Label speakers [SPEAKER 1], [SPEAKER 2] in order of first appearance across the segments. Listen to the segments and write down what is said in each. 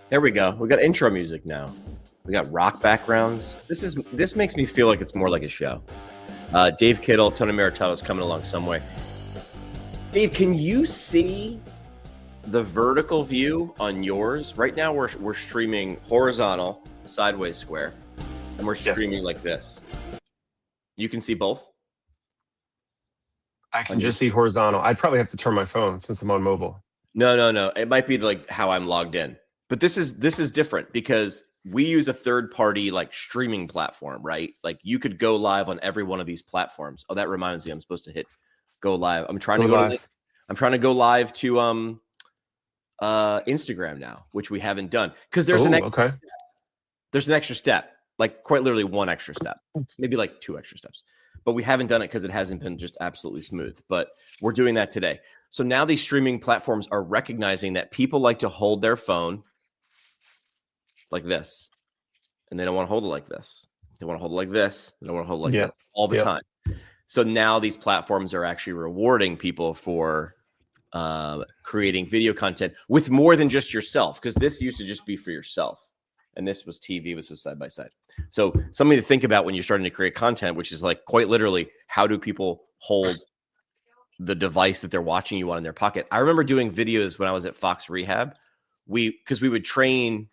[SPEAKER 1] There we go. We got intro music now. We got rock backgrounds. This makes me feel like it's more like a show. Dave Kittle, Tony Maritato is coming along some way. Dave, can you see the vertical view on yours? Right now we're streaming horizontal, sideways square, and we're streaming like this. You can see both?
[SPEAKER 2] I can just see horizontal. I'd probably have to turn my phone since I'm on mobile.
[SPEAKER 1] No. It might be like how I'm logged in. But this is different because we use a third-party like streaming platform, right? Like you could go live on every one of these platforms. Oh, that reminds me, I'm supposed to hit go live. I'm trying to go live. I'm trying to go live to Instagram now, which we haven't done because there's there's an extra step, like quite literally one extra step, maybe like two extra steps. But we haven't done it because it hasn't been just absolutely smooth. But we're doing that today. So now these streaming platforms are recognizing that people like to hold their phone like this, and they don't want to hold it like this. They want to hold it like this. They don't want to hold it like this all the time. So now these platforms are actually rewarding people for creating video content with more than just yourself, because this used to just be for yourself. And this was TV, this was side by side. So something to think about when you're starting to create content, which is like quite literally, how do people hold the device that they're watching you on in their pocket? I remember doing videos when I was at Fox Rehab. Because we would train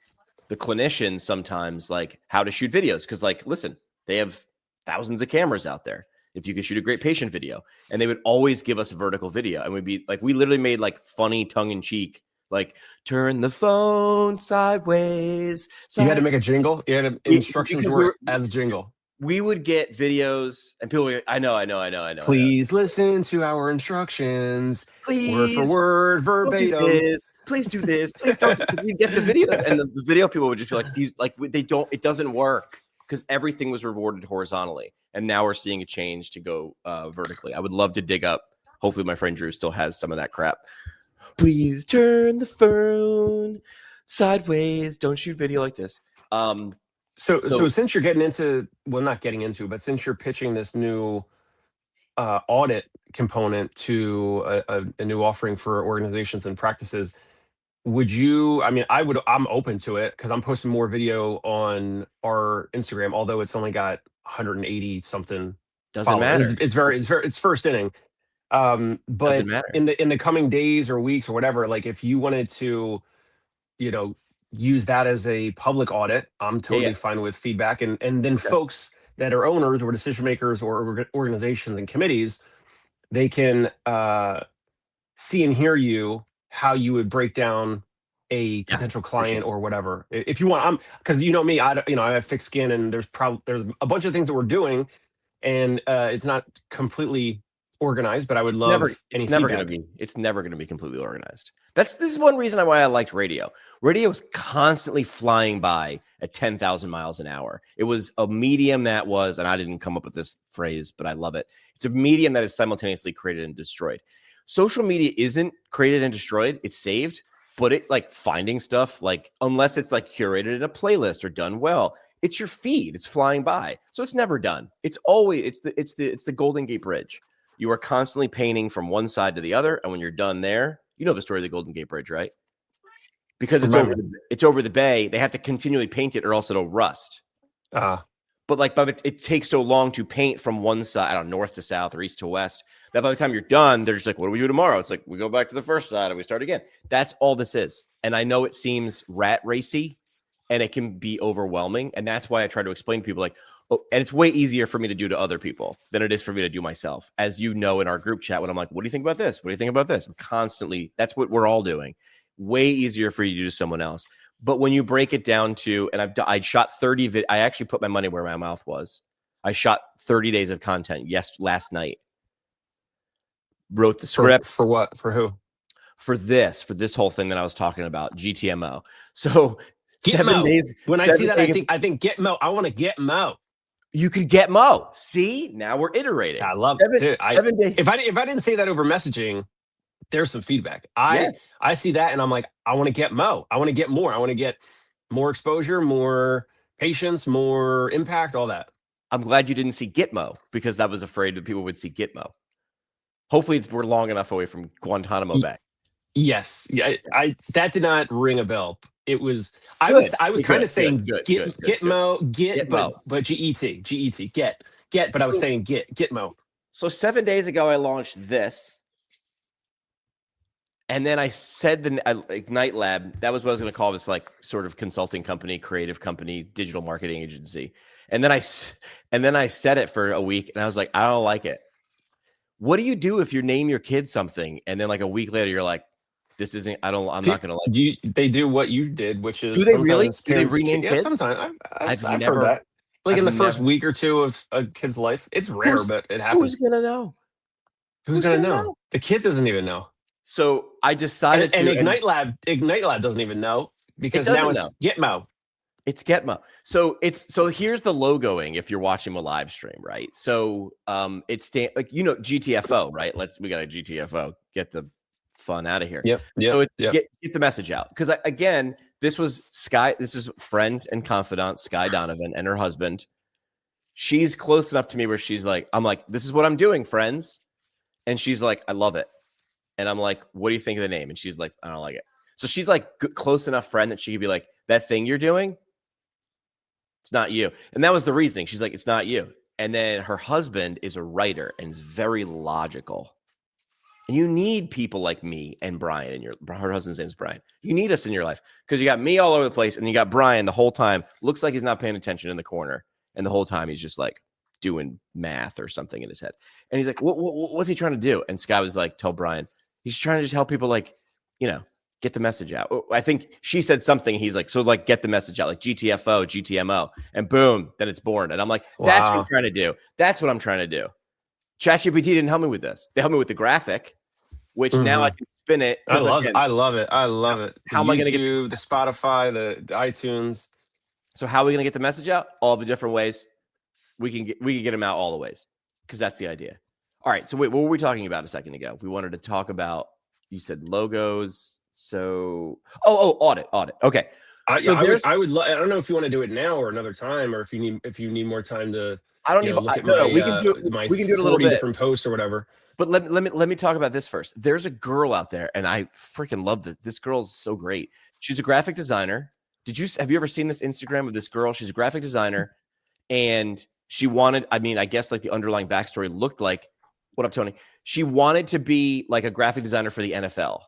[SPEAKER 1] the clinicians sometimes like how to shoot videos. Because like, listen, they have thousands of cameras out there. If you could shoot a great patient video, and they would always give us vertical video, and we'd be like, we literally made like funny tongue in cheek, like turn the phone sideways.
[SPEAKER 2] You had to make a jingle. You had instructions were as a jingle.
[SPEAKER 1] We would get videos, and people would, I know.
[SPEAKER 2] Please listen to our instructions. Please, word for word, verbatim.
[SPEAKER 1] Please do this. Please don't. We get the videos, and the video people would just be like, these, like they don't. It doesn't work because everything was rewarded horizontally, and now we're seeing a change to go vertically. I would love to dig up. Hopefully, my friend Drew still has some of that crap. Please turn the phone sideways. Don't shoot video like this.
[SPEAKER 2] So since you're getting into, well, not getting into, but since you're pitching this new audit component to a new offering for organizations and practices, would you, I mean, I'm open to it because I'm posting more video on our Instagram, although it's only got 180 something.
[SPEAKER 1] Doesn't matter.
[SPEAKER 2] It's first inning. But in the coming days or weeks or whatever, like if you wanted to, use that as a public audit, I'm totally fine with feedback. And then folks that are owners or decision makers or organizations and committees, they can see and hear you how you would break down a potential client or whatever. If you want, because you know me, I have thick skin, and there's a bunch of things that we're doing, and it's not completely organized, but I would love
[SPEAKER 1] it's never going to be completely organized. This is one reason why I liked radio. Radio was constantly flying by at 10,000 miles an hour. It was a medium that was, and I didn't come up with this phrase, but I love it. It's a medium that is simultaneously created and destroyed. Social media isn't created and destroyed. It's saved, but it like finding stuff, like unless it's like curated in a playlist or done well, it's your feed. It's flying by. So it's never done. It's always, it's the Golden Gate Bridge. You are constantly painting from one side to the other, and when you're done there, you know the story of the Golden Gate Bridge, right? Because it's over the bay, they have to continually paint it, or else it'll rust. But like, it takes so long to paint from one side, I don't know, north to south or east to west, that by the time you're done, they're just like, "What do we do tomorrow?" It's like we go back to the first side and we start again. That's all this is. And I know it seems rat racy, and it can be overwhelming, and that's why I try to explain to people like, oh, and it's way easier for me to do to other people than it is for me to do myself. As you know, in our group chat, when I'm like, what do you think about this? What do you think about this? I'm constantly, that's what we're all doing. Way easier for you to do to someone else. But when you break it down to, and I shot 30, I actually put my money where my mouth was. I shot 30 days of content last night. Wrote the script.
[SPEAKER 2] For what? For who?
[SPEAKER 1] For this whole thing that I was talking about, GTMO. So 7 days.
[SPEAKER 2] When I see that, I think get Mo. I want to get Mo.
[SPEAKER 1] You could get Mo. See, now we're iterating.
[SPEAKER 2] I love it, dude. If I didn't say that over messaging, there's some feedback. I see that, and I'm like, I want to get Mo. I want to get more. I want to get more exposure, more patience, more impact, all that.
[SPEAKER 1] I'm glad you didn't see Gitmo, because I was afraid that people would see Gitmo. Hopefully, we're long enough away from Guantanamo Bay.
[SPEAKER 2] Yes, yeah. That did not ring a bell. it was.
[SPEAKER 1] Good.
[SPEAKER 2] I was kind of saying
[SPEAKER 1] good.
[SPEAKER 2] Gitmo,
[SPEAKER 1] Gitmo.
[SPEAKER 2] but get. But I was saying Gitmo.
[SPEAKER 1] So 7 days ago, I launched this. And then I said the Ignite Lab, that was what I was going to call this, like, sort of consulting company, creative company, digital marketing agency. And then I said it for a week, and I was like, I don't like it. What do you do if you name your kid something, and then like a week later you're like, this isn't, I'm not going to like
[SPEAKER 2] you. They do what you did, which is
[SPEAKER 1] do they really? Do they rename kids?
[SPEAKER 2] Yeah, sometimes I've
[SPEAKER 1] never
[SPEAKER 2] heard that. Like in the first
[SPEAKER 1] never,
[SPEAKER 2] week or two of a kid's life, it's rare, but it happens.
[SPEAKER 1] Who's gonna know?
[SPEAKER 2] Who's gonna know? The kid doesn't even know.
[SPEAKER 1] So I decided
[SPEAKER 2] and Ignite Lab doesn't even know, because now it's Gitmo.
[SPEAKER 1] It's Gitmo. So here's the logoing if you're watching a live stream, right? So it's like, GTFO, right? We got a GTFO. Get the fun out of here.
[SPEAKER 2] Yep.
[SPEAKER 1] So it's get the message out. Because again, this is friend and confidant Sky Donovan and her husband. She's close enough to me where she's like, I'm like, this is what I'm doing, friends. And she's like, I love it. And I'm like, what do you think of the name? And she's like, I don't like it. So she's like close enough friend that she could be like, that thing you're doing, it's not you. And that was the reasoning. She's like, it's not you. And then her husband is a writer and is very logical. And you need people like me and Brian her husband's name is Brian. You need us in your life, because you got me all over the place and you got Brian the whole time. Looks like he's not paying attention in the corner. And the whole time he's just like doing math or something in his head. And he's like, what's he trying to do? And Sky was like, tell Brian, he's trying to just help people, like, get the message out. I think she said something. He's like, so like, get the message out, like GTFO, GTMO, and boom, then it's born. And I'm like, that's what I'm trying to do. That's what I'm trying to do. ChatGPT didn't help me with this. They helped me with the graphic, which now I can spin it.
[SPEAKER 2] I love it. I love it. How
[SPEAKER 1] am I going to get
[SPEAKER 2] the Spotify, the iTunes?
[SPEAKER 1] So how are we going to get the message out? All the different ways. We can get them out all the ways, because that's the idea. All right. So wait, what were we talking about a second ago? We wanted to talk about, you said logos. So, audit. Okay.
[SPEAKER 2] I don't know if you want to do it now or another time, or if you need more time to.
[SPEAKER 1] I don't even. We can do it. We can do it a little bit.
[SPEAKER 2] Different posts or whatever.
[SPEAKER 1] But let me talk about this first. There's a girl out there, and I freaking love this. This girl's so great. She's a graphic designer. Have you ever seen this Instagram of this girl? She's a graphic designer, and she wanted. I mean, I guess like the underlying backstory looked like. What up, Tony? She wanted to be like a graphic designer for the NFL.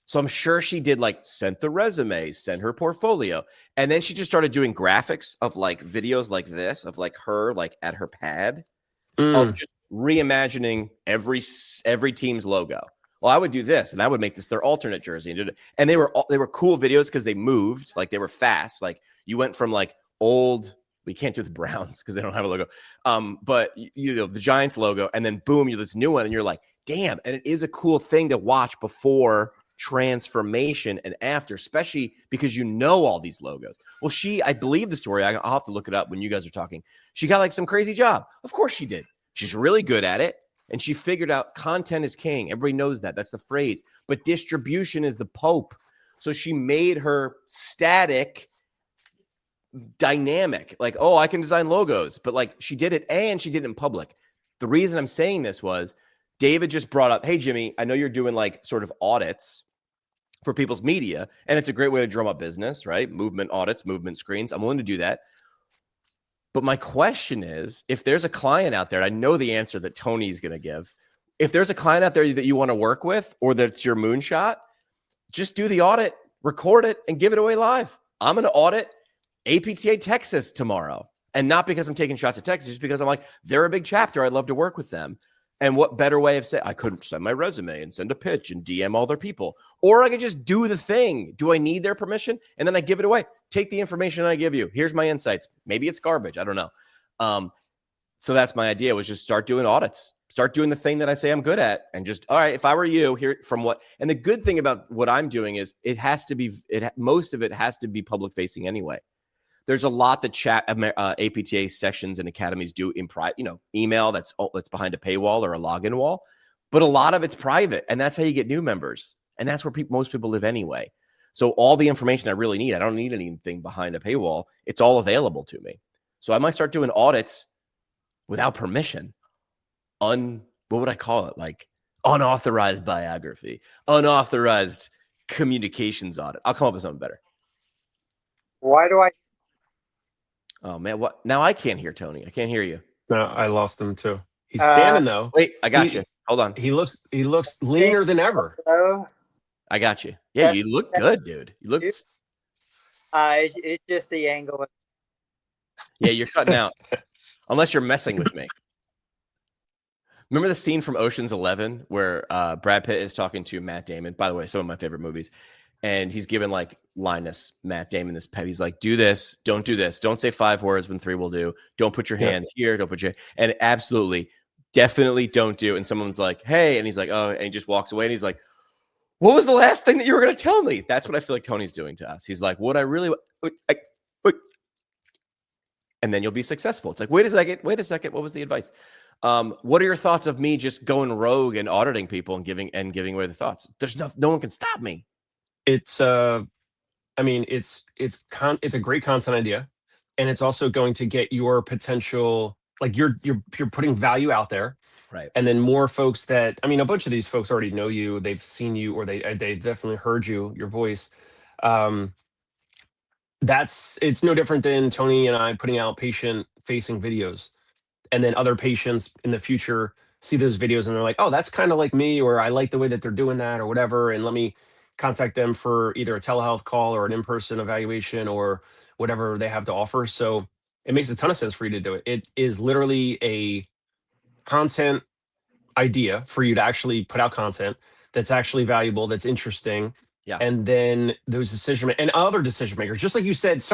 [SPEAKER 1] So I'm sure she did, like, sent the resume, sent her portfolio. And then she just started doing graphics of like videos like this, of like her, like at her pad, of just reimagining every team's logo. Well, I would do this, and I would make this their alternate jersey. And they were cool videos because they moved, like they were fast. Like you went from like old, we can't do the Browns because they don't have a logo. But the Giants logo, and then boom, you this new one, and you're like, damn. And it is a cool thing to watch before transformation and after, especially because all these logos. Well, I believe the story, I'll have to look it up when you guys are talking. She got like some crazy job. Of course she did. She's really good at it. And she figured out content is king. Everybody knows that. That's the phrase. But distribution is the Pope. So she made her static dynamic. Like, I can design logos. But like she did it, and she did it in public. The reason I'm saying this was David just brought up, hey, Jimmy, I know you're doing like sort of audits for people's media, and it's a great way to drum up business, right? Movement audits, movement screens. I'm willing to do that. But my question is, if there's a client out there, I know the answer that Tony's going to give. If there's a client out there that you want to work with, or that's your moonshot, just do the audit, record it, and give it away live. I'm going to audit APTA Texas tomorrow. And not because I'm taking shots at Texas, just because I'm like, they're a big chapter. I'd love to work with them. And what better way of saying, I couldn't send my resume and send a pitch and DM all their people. Or I could just do the thing. Do I need their permission? And then I give it away. Take the information I give you. Here's my insights. Maybe it's garbage. I don't know. So that's my idea, was just start doing audits. Start doing the thing that I say I'm good at. And just, all right, if I were you, here from what. And the good thing about what I'm doing is most of it has to be public facing anyway. There's a lot that APTA sections and academies do in email that's behind a paywall or a login wall, but a lot of it's private, and that's how you get new members, and that's where most people live anyway. So all the information I really need, I don't need anything behind a paywall. It's all available to me. So I might start doing audits without permission. What would I call it? Like unauthorized biography, unauthorized communications audit. I'll come up with something better.
[SPEAKER 3] Why do I?
[SPEAKER 1] Oh man, what? Now I can't hear Tony. I can't hear you.
[SPEAKER 2] No, I lost him too. He's standing though.
[SPEAKER 1] Wait, I got you. Hold on.
[SPEAKER 2] He looks leaner than ever.
[SPEAKER 1] I got you. Yeah, you look good, dude. You look.
[SPEAKER 3] It's just the angle.
[SPEAKER 1] Yeah, you're cutting out. Unless you're messing with me. Remember the scene from Ocean's 11 where Brad Pitt is talking to Matt Damon? By the way, some of my favorite movies. And he's given like Linus, Matt Damon, this pet. He's like, do this, don't do this. Don't say 5 words when 3 will do. Don't put your hands here. Don't put your, and absolutely, definitely don't do. And someone's like, hey, and he's like, oh, and he just walks away. And he's like, what was the last thing that you were going to tell me? That's what I feel like Tony's doing to us. He's like, what I really, and then you'll be successful. It's like, wait a second. What was the advice? What are your thoughts of me just going rogue and auditing people and giving away the thoughts? There's no one can stop me.
[SPEAKER 2] It's I mean, it's a great content idea, and it's also going to get your potential, like you're putting value out there,
[SPEAKER 1] right?
[SPEAKER 2] And then more folks that, I mean, a bunch of these folks already know you, they've seen you, or they definitely heard your voice. It's no different than Tony and I putting out patient facing videos, and then other patients in the future see those videos and they're like, oh, that's kind of like me, or I like the way that they're doing that, or whatever, and let me contact them for either a telehealth call or an in-person evaluation or whatever they have to offer. So it makes a ton of sense for you to do it. It is literally a content idea for you to actually put out content that's actually valuable, that's interesting.
[SPEAKER 1] Yeah.
[SPEAKER 2] And then those and other decision makers, just like you said,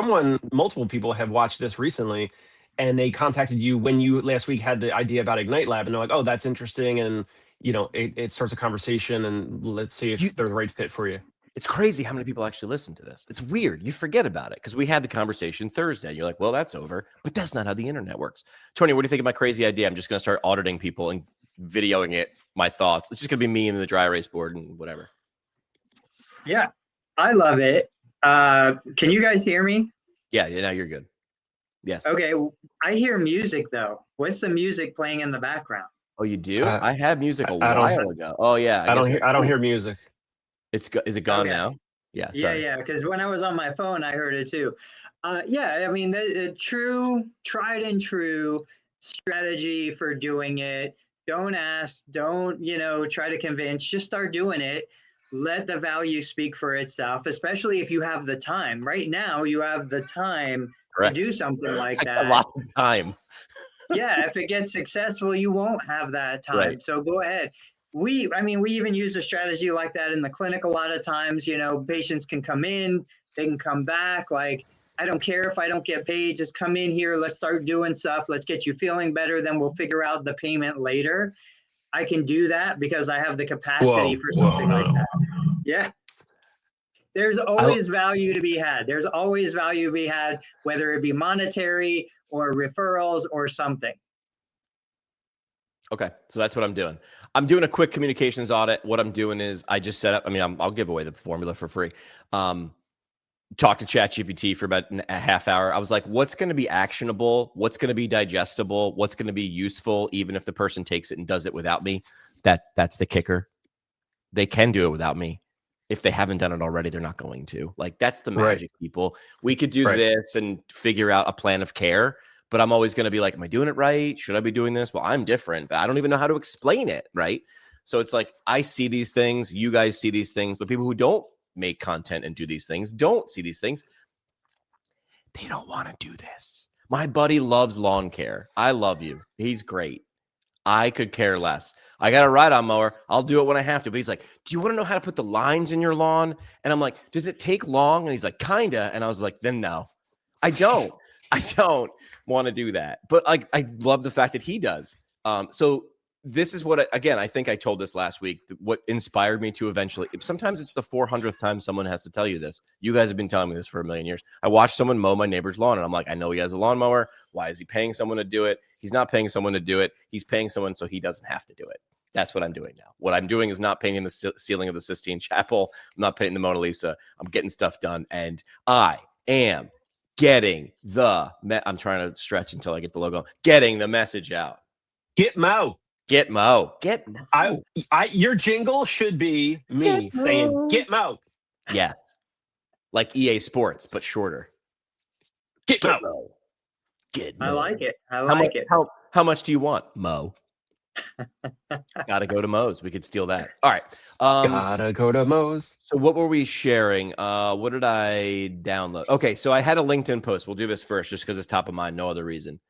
[SPEAKER 2] multiple people have watched this recently, and they contacted you when you last week had the idea about Ignite Lab, and they're like, oh, that's interesting. And, it starts a conversation, and let's see if they're the right fit for you.
[SPEAKER 1] It's crazy how many people actually listen to this. It's weird. You forget about it because we had the conversation Thursday. You're like, well, that's over. But that's not how the internet works. Tony, what do you think of my crazy idea? I'm just going to start auditing people and videoing it, my thoughts. It's just going to be me and the dry erase board and whatever.
[SPEAKER 4] Yeah, I love it. Can you guys hear me?
[SPEAKER 1] Yeah, now you're good. Yes.
[SPEAKER 4] Okay, I hear music though. What's the music playing in the background?
[SPEAKER 1] Oh, you do? I had music a while ago. Oh yeah.
[SPEAKER 2] I don't hear music.
[SPEAKER 1] Is it gone now? Yeah. Sorry.
[SPEAKER 4] Yeah. Because when I was on my phone, I heard it too. Yeah. I mean, the tried and true strategy for doing it. Don't ask. Don't try to convince. Just start doing it. Let the value speak for itself, especially if you have the time. Right now, you have the time
[SPEAKER 1] Correct.
[SPEAKER 4] to do something like that.
[SPEAKER 1] A lot of time.
[SPEAKER 4] Yeah, if it gets successful, you won't have that time. Right. So go ahead. We even use a strategy like that in the clinic a lot of times. Patients can come in, they can come back. Like, I don't care if I don't get paid, just come in here. Let's start doing stuff. Let's get you feeling better. Then we'll figure out the payment later. I can do that because I have the capacity for something like that. Yeah. There's always value to be had. There's always value to be had, whether it be monetary or referrals or something.
[SPEAKER 1] Okay, so that's what I'm doing. I'm doing a quick communications audit. What I'm doing is I just set up, I'll give away the formula for free. Talk to ChatGPT for about a half hour. I was like, what's going to be actionable? What's going to be digestible? What's going to be useful, even if the person takes it and does it without me? That's the kicker. They can do it without me. If they haven't done it already, they're not going to. Like, that's the magic, people. We could do this and figure out a plan of care, but I'm always going to be like, am I doing it right? Should I be doing this? Well, I'm different, but I don't even know how to explain it, right? So it's like, I see these things, you guys see these things, but people who don't make content and do these things don't see these things. They don't want to do this. My buddy loves lawn care. I love you. He's great. I could care less. I got a ride-on mower. I'll do it when I have to. But he's like, do you want to know how to put the lines in your lawn? And I'm like, does it take long? And he's like, kinda. And I was like, then no. I don't want to do that. But I love the fact that he does. So this is what, again, I think I told this last week, what inspired me to eventually, sometimes it's the 400th time someone has to tell you this. You guys have been telling me this for a million years. I watched someone mow my neighbor's lawn, and I'm like, I know he has a lawnmower. Why is he paying someone to do it? He's not paying someone to do it. He's paying someone so he doesn't have to do it. That's what I'm doing now. What I'm doing is not painting the ceiling of the Sistine Chapel. I'm not painting the Mona Lisa. I'm getting stuff done, and I am getting I'm trying to stretch until I get the logo, getting the message out.
[SPEAKER 2] Get Mo.
[SPEAKER 1] Get Mo. Get Mo.
[SPEAKER 2] Your jingle should be me saying, get Mo.
[SPEAKER 1] Yeah. Like EA Sports, but shorter.
[SPEAKER 2] Get Mo.
[SPEAKER 1] Get Mo.
[SPEAKER 4] I like it. I like it.
[SPEAKER 1] How much do you want, Mo? Gotta go to Mo's. We could steal that. All right.
[SPEAKER 2] Gotta go to Mo's.
[SPEAKER 1] So what were we sharing? What did I download? Okay, so I had a LinkedIn post. We'll do this first just because it's top of mind, no other reason.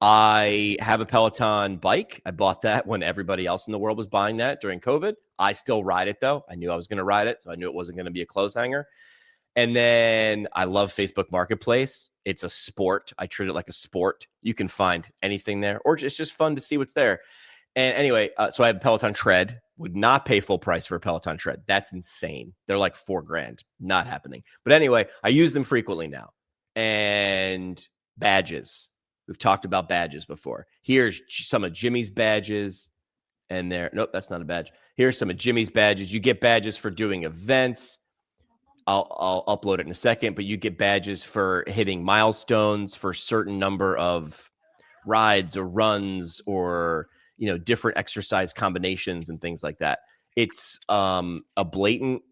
[SPEAKER 1] I have a Peloton bike. I bought that when everybody else in the world was buying that during COVID. I still ride it, though. I knew I was going to ride it, so I knew it wasn't going to be a clothes hanger. And then I love Facebook Marketplace. It's a sport. I treat it like a sport. You can find anything there, or it's just fun to see what's there. And anyway, so I have a Peloton Tread. Would not pay full price for a Peloton Tread. That's insane. They're like $4,000. Not happening. But anyway, I use them frequently now. And badges. We've talked about badges before. Here's some of Jimmy's badges. And nope, that's not a badge. Here's some of Jimmy's badges. You get badges for doing events. I'll upload it in a second, but you get badges for hitting milestones for a certain number of rides or runs or different exercise combinations and things like that. It's a blatant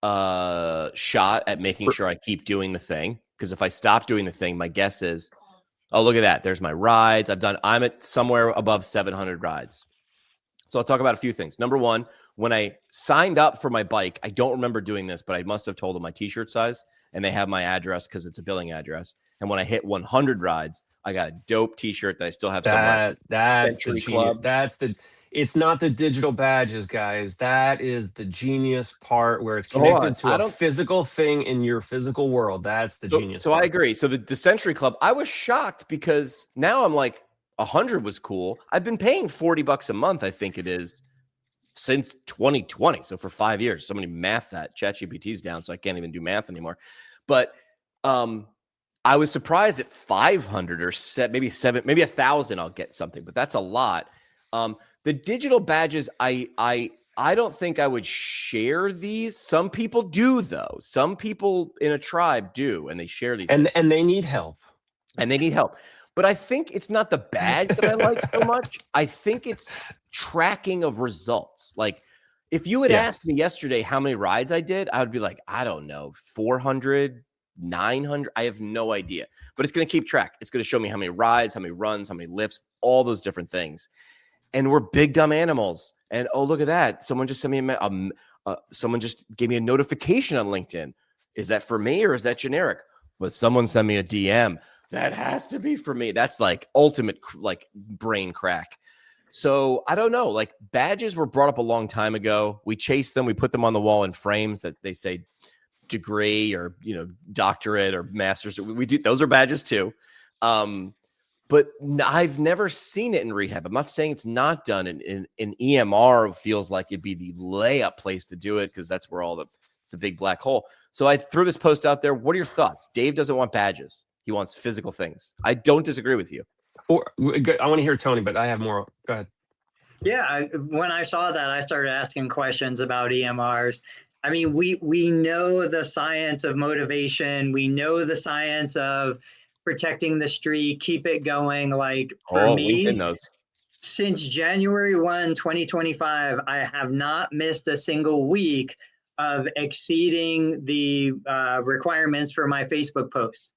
[SPEAKER 1] shot at making sure I keep doing the thing. Because if I stop doing the thing, my guess is, oh, look at that. There's my rides. I'm at somewhere above 700 rides. So I'll talk about a few things. Number one, when I signed up for my bike, I don't remember doing this, but I must have told them my t-shirt size, and they have my address because it's a billing address. And when I hit 100 rides, I got a dope t-shirt that I still have somewhere.
[SPEAKER 2] That's the Club. It's not the digital badges, guys. That is the genius part where it's connected to a physical thing in your physical world. That's the genius part.
[SPEAKER 1] I agree. So the Century Club, I was shocked because now I'm like, 100 was cool. I've been paying $40 a month, I think it is, since 2020. So for 5 years. Somebody math that. ChatGPT's down, so I can't even do math anymore. But I was surprised at 500 or maybe 1,000 I'll get something, but that's a lot. The digital badges, I don't think I would share these. Some people do, though. Some people in a tribe do, and they share these.
[SPEAKER 2] And they need help.
[SPEAKER 1] But I think it's not the badge that I like so much. I think it's tracking of results. Like, if you had asked me yesterday how many rides I did, I would be like, I don't know, 400, 900. I have no idea. But it's going to keep track. It's going to show me how many rides, how many runs, how many lifts, all those different things. And we're big, dumb animals. And, oh, look at that. Someone just sent me someone just gave me a notification on LinkedIn. Is that for me or is that generic? But someone sent me a DM. That has to be for me. That's like ultimate like brain crack. So I don't know. Like, badges were brought up a long time ago. We chased them. We put them on the wall in frames that they say degree or doctorate or master's. We do. Those are badges too. But I've never seen it in rehab. I'm not saying it's not done. In EMR feels like it'd be the layup place to do it because that's where it's the big black hole. So I threw this post out there. What are your thoughts? Dave doesn't want badges. He wants physical things. I don't disagree with you.
[SPEAKER 2] I want to hear Tony, but I have more. Go ahead.
[SPEAKER 4] Yeah, when I saw that, I started asking questions about EMRs. I mean, we know the science of motivation. We know the science of protecting the streak, keep it going. Like, for me, since January 1, 2025, I have not missed a single week of exceeding the requirements for my Facebook posts.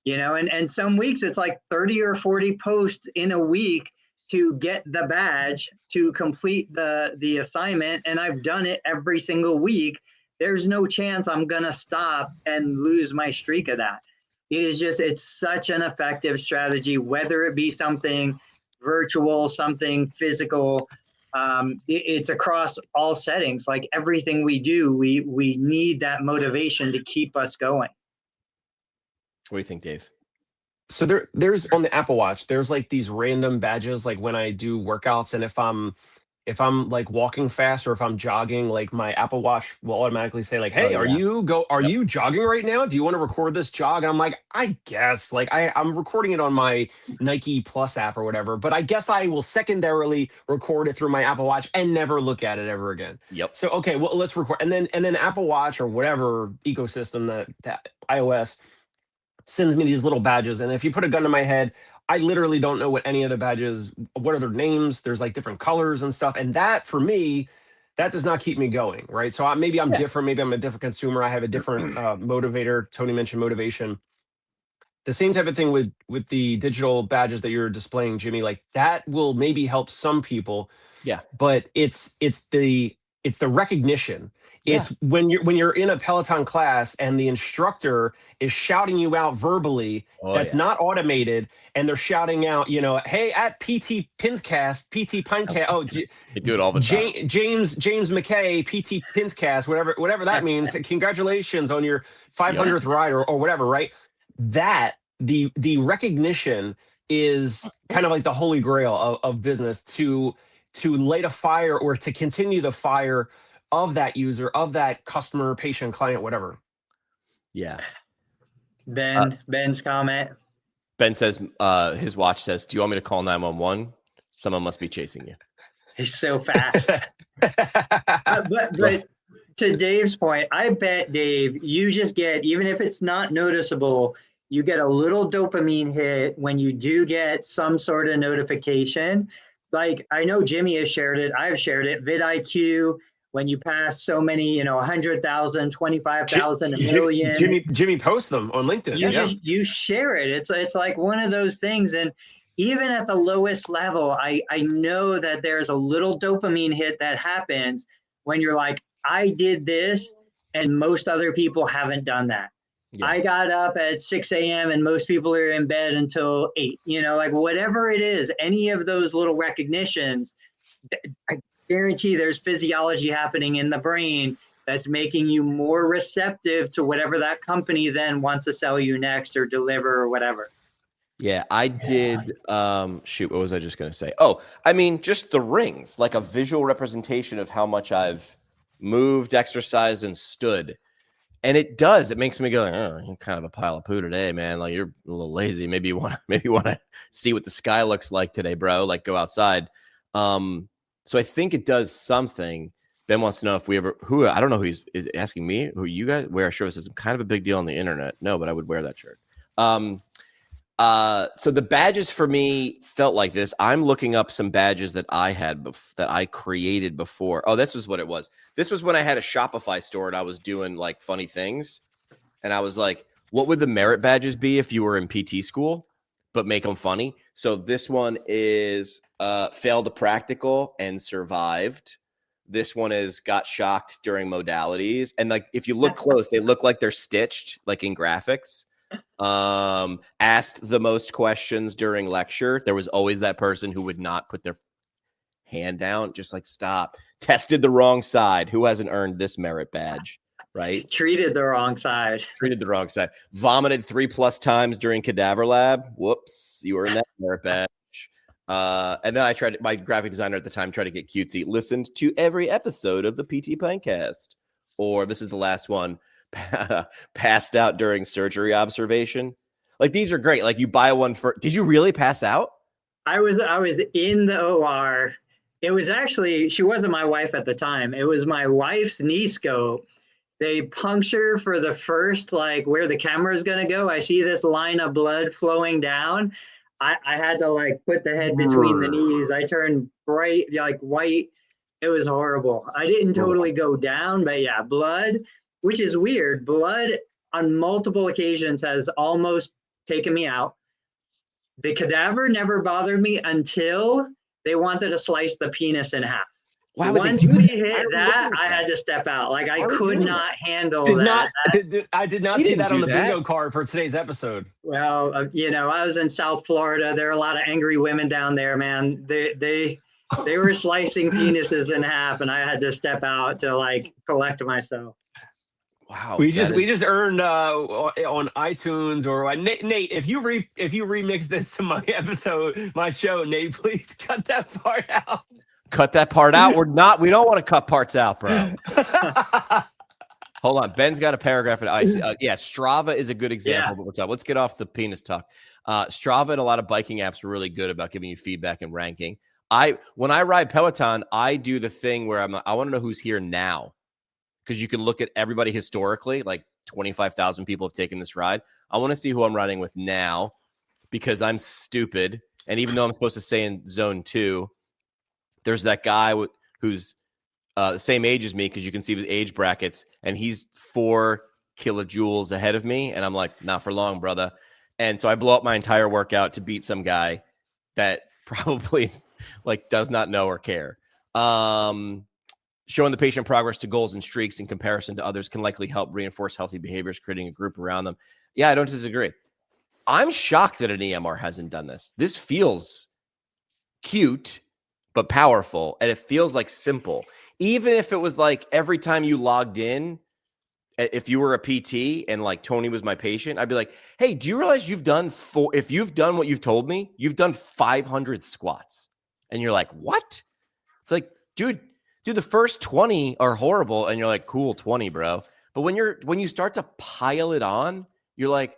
[SPEAKER 4] And some weeks it's like 30 or 40 posts in a week to get the badge to complete the assignment. And I've done it every single week. There's no chance I'm going to stop and lose my streak of that. It's such an effective strategy, whether it be something virtual, something physical. It's across all settings. Like, everything we do, we need that motivation to keep us going.
[SPEAKER 1] What do you think, Dave?
[SPEAKER 2] So there's on the Apple Watch, there's like these random badges, like when I do workouts, and if I'm like walking fast or if I'm jogging, like my Apple Watch will automatically say like, hey, are you jogging right now? Do you want to record this jog? And I'm like, I guess, like I'm recording it on my Nike Plus app or whatever, but I guess I will secondarily record it through my Apple Watch and never look at it ever again.
[SPEAKER 1] Yep.
[SPEAKER 2] So, okay, well, let's record. And then Apple Watch or whatever ecosystem that iOS sends me these little badges. And if you put a gun to my head, I literally don't know what any of the badges, what are their names? There's like different colors and stuff. And that, for me, that does not keep me going, right? So maybe I'm different. Maybe I'm a different consumer. I have a different motivator. Tony mentioned motivation. the same type of thing with the digital badges that you're displaying, Jimmy. Like that will maybe help some people.
[SPEAKER 1] Yeah.
[SPEAKER 2] But it's the recognition.
[SPEAKER 1] Yeah.
[SPEAKER 2] It's when you're in a Peloton class and the instructor is shouting you out verbally. That's not automated, and they're shouting out, hey, at PT Pintcast, PT Pintcast. Oh,
[SPEAKER 1] they do it all the time.
[SPEAKER 2] James McKay, PT Pintcast, whatever that means. Congratulations on your 500th ride or whatever, right? That the recognition is kind of like the holy grail of business to light a fire or to continue the fire of that user, of that customer, patient, client, whatever.
[SPEAKER 1] Yeah.
[SPEAKER 4] Ben's comment.
[SPEAKER 1] Ben says, his watch says, do you want me to call 911? Someone must be chasing you.
[SPEAKER 4] He's so fast. but to Dave's point, I bet, Dave, you just get, even if it's not noticeable, you get a little dopamine hit when you do get some sort of notification. Like, I know Jimmy has shared it. I've shared it. vidIQ, when you pass so many, 100,000, 25,000, a million.
[SPEAKER 2] Jimmy posts them on LinkedIn.
[SPEAKER 4] You share it. It's like one of those things. And even at the lowest level, I know that there's a little dopamine hit that happens when you're like, I did this and most other people haven't done that. Yeah. I got up at 6 a.m. and most people are in bed until 8, like whatever it is, any of those little recognitions, I guarantee there's physiology happening in the brain that's making you more receptive to whatever that company then wants to sell you next or deliver or whatever.
[SPEAKER 1] Yeah, I did. Shoot, what was I just going to say? Oh, I mean, just the rings, like a visual representation of how much I've moved, exercised, and stood. And it does. It makes me go, oh, you're kind of a pile of poo today, man. Like you're a little lazy. Maybe you want to see what the sky looks like today, bro. Like go outside. So I think it does something. Ben wants to know if we ever I don't know who is asking me. Who you guys wear a shirt that says I'm kind of a big deal on the internet. No, but I would wear that shirt. So the badges for me felt like this. I'm looking up some badges that I had that I created before. Oh, this is what it was. This was when I had a Shopify store and I was doing like funny things. And I was like, what would the merit badges be if you were in PT school, but make them funny? So this one is failed a practical and survived. This one is got shocked during modalities. And like, if you look close, they look like they're stitched like in graphics. Asked the most questions during lecture. There was always that person who would not put their hand down, just like stop. Tested the wrong side. Who hasn't earned this merit badge? Right?
[SPEAKER 4] Treated the wrong side.
[SPEAKER 1] Vomited 3+ times during cadaver lab. Whoops, you earned that merit badge. And then my graphic designer at the time tried to get cutesy. Listened to every episode of the PT Pintcast. Or this is the last one. Passed out during surgery observation. Like these are great. Like you buy one for. Did you really pass out?
[SPEAKER 4] I was in the OR. It was actually, she wasn't my wife at the time. It was my wife's knee scope. They puncture for the first, like where the camera is going to go. I see this line of blood flowing down. I had to like put the head between the knees. I turned bright, like white. It was horrible. I didn't totally go down, but yeah, blood, which is weird. Blood on multiple occasions has almost taken me out. The cadaver never bothered me until they wanted to slice the penis in half.
[SPEAKER 1] Why would
[SPEAKER 4] Once
[SPEAKER 1] they do
[SPEAKER 4] we
[SPEAKER 1] that?
[SPEAKER 4] hit that, I had to step out. Like I could not handle that.
[SPEAKER 2] I did not see that on the bingo card for today's episode.
[SPEAKER 4] Well, I was in South Florida. There are a lot of angry women down there, man. They were slicing penises in half, and I had to step out to like collect myself.
[SPEAKER 1] Wow,
[SPEAKER 2] we just earned on iTunes or Nate. If you remix this to my episode, my show, Nate, please cut that part out.
[SPEAKER 1] Cut that part out. We don't want to cut parts out, bro. Hold on. Ben's got a paragraph. Strava is a good example. But what's up? Let's get off the penis talk. Strava and a lot of biking apps are really good about giving you feedback and ranking. When I ride Peloton, I do the thing where I want to know who's here now. Because you can look at everybody historically, like 25,000 people have taken this ride. I want to see who I'm riding with now because I'm stupid. And even though I'm supposed to stay in zone 2, there's that guy who's the same age as me because you can see the age brackets, and he's 4 kilojoules ahead of me. And I'm like, not for long, brother. And so I blow up my entire workout to beat some guy that probably like does not know or care. Showing the patient progress to goals and streaks in comparison to others can likely help reinforce healthy behaviors, creating a group around them. Yeah, I don't disagree. I'm shocked that an EMR hasn't done this. This feels cute, but powerful. And it feels like simple. Even if it was like every time you logged in, if you were a PT and like Tony was my patient, I'd be like, hey, do you realize if you've done what you've told me, you've done 500 squats. And you're like, what? It's like, dude, the first 20 are horrible. And you're like, cool, 20, bro. But when you start to pile it on, you're like,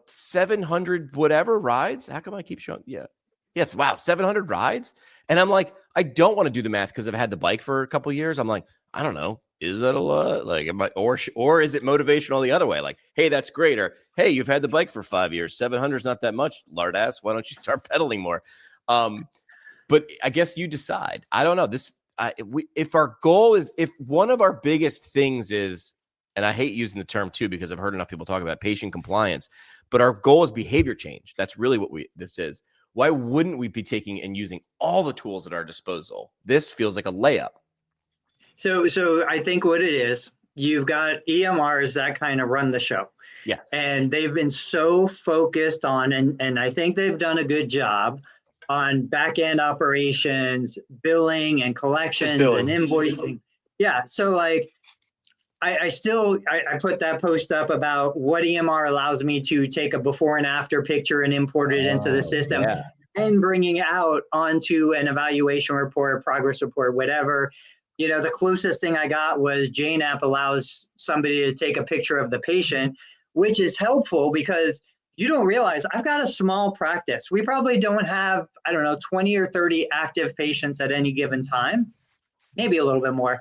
[SPEAKER 1] 700 whatever rides. How come I keep showing? Yeah. Yes. Wow. 700 rides. And I'm like, I don't want to do the math because I've had the bike for a couple of years. I'm like, I don't know. Is that a lot? Like, or is it motivational the other way? Like, hey, that's great. Or, hey, you've had the bike for 5 years. 700 is not that much, lard ass. Why don't you start pedaling more? But I guess you decide. I don't know. If our goal is, if one of our biggest things is, and I hate using the term too, because I've heard enough people talk about patient compliance, but our goal is behavior change. That's really what this is. Why wouldn't we be taking and using all the tools at our disposal? This feels like a layup.
[SPEAKER 4] So I think what it is, you've got EMRs that kind of run the show.
[SPEAKER 1] Yes.
[SPEAKER 4] And they've been so focused on, and I think they've done a good job on back-end operations, billing and collections and invoicing. Yeah. So like, I put that post up about what EMR allows me to take a before and after picture and import it into the system and bringing it out onto an evaluation report, progress report, whatever. The closest thing I got was JNAP allows somebody to take a picture of the patient, which is helpful because you don't realize I've got a small practice. We probably don't have, 20 or 30 active patients at any given time, maybe a little bit more.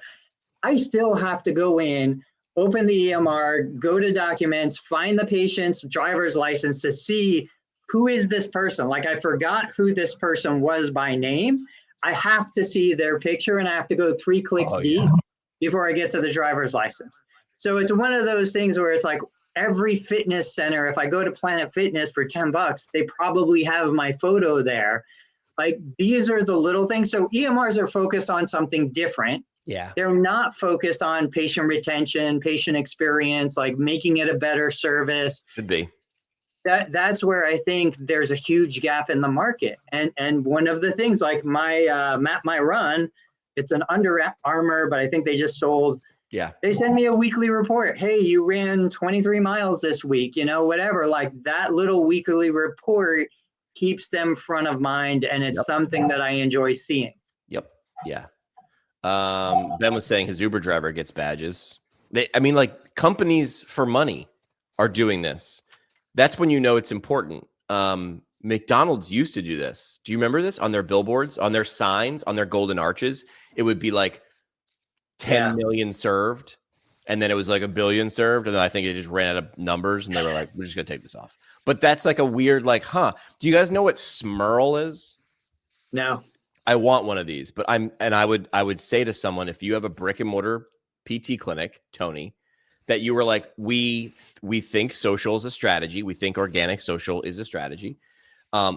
[SPEAKER 4] I still have to go in, open the EMR, go to documents, find the patient's driver's license to see who is this person. Like I forgot who this person was by name. I have to see their picture and I have to go 3 clicks deep before I get to the driver's license. So it's one of those things where it's like every fitness center, if I go to Planet Fitness for $10, they probably have my photo there. Like these are the little things. So EMRs are focused on something different.
[SPEAKER 1] Yeah.
[SPEAKER 4] They're not focused on patient retention, patient experience, like making it a better service.
[SPEAKER 1] Could be.
[SPEAKER 4] That's where I think there's a huge gap in the market. And one of the things like my Map My Run, it's an Under Armour, but I think they just sold.
[SPEAKER 1] Yeah.
[SPEAKER 4] They send me a weekly report. Hey, you ran 23 miles this week, whatever. Like that little weekly report keeps them front of mind. And it's something that I enjoy seeing.
[SPEAKER 1] Yep. Yeah. Ben was saying his Uber driver gets badges. Companies for money are doing this. That's when you know it's important. McDonald's used to do this. Do you remember this? On their billboards, on their signs, on their golden arches, it would be like 10 million served. And then it was like 1 billion served. And then I think it just ran out of numbers and they were like, we're just going to take this off. But that's like a weird, do you guys know what Smurl is?
[SPEAKER 4] No.
[SPEAKER 1] I want one of these, but I would say to someone, if you have a brick and mortar PT clinic, Tony, that you were like, we think social is a strategy. We think organic social is a strategy.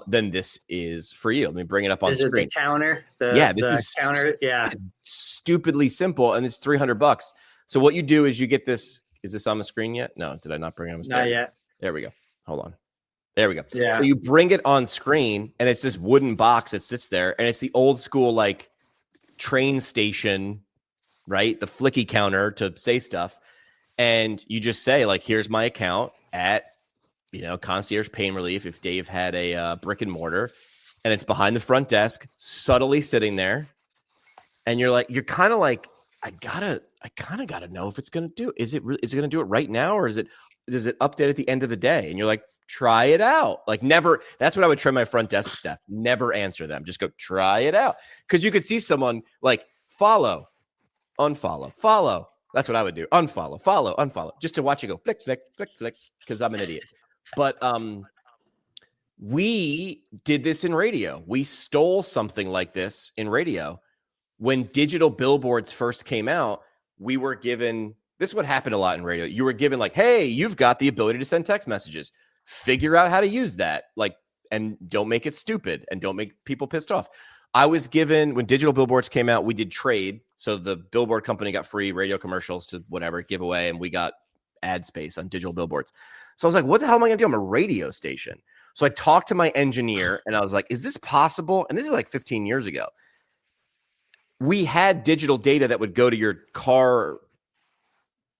[SPEAKER 1] Then this is for you. Let me bring it up on screen.
[SPEAKER 4] The counter.
[SPEAKER 1] This is
[SPEAKER 4] counter. Yeah.
[SPEAKER 1] Stupidly simple. And it's $300. So what you do is you get this. Is this on the screen yet? No, did I not bring it on the screen?
[SPEAKER 4] Not yet.
[SPEAKER 1] There we go. Hold on. There we go.
[SPEAKER 4] Yeah.
[SPEAKER 1] So you bring it on screen and it's this wooden box that sits there and it's the old school, like train station, right? The flicky counter to say stuff. And you just say like, here's my account at, Concierge Pain Relief. If Dave had a brick and mortar and it's behind the front desk, subtly sitting there. And you're kind of like, I kind of gotta know if it's going to do, is it going to do it right now? Or does it update at the end of the day? And you're like, try it out. Like never. That's what I would try my front desk staff. Never answer them. Just go try it out. Cause you could see someone like follow, unfollow, follow. That's what I would do. Unfollow, follow, unfollow, just to watch it go flick, flick, flick, flick. Cause I'm an idiot. But, we did this in radio. We stole something like this in radio. When digital billboards first came out, we were given this would happen a lot in radio. You were given like, hey, you've got the ability to send text messages. Figure out how to use that. Like, and don't make it stupid and don't make people pissed off. I was given, when digital billboards came out, we did trade. So the billboard company got free radio commercials to whatever giveaway, and we got ad space on digital billboards. So I was like, what the hell am I going to do? I'm a radio station. So I talked to my engineer and I was like, is this possible? And this is like 15 years ago. We had digital data that would go to your car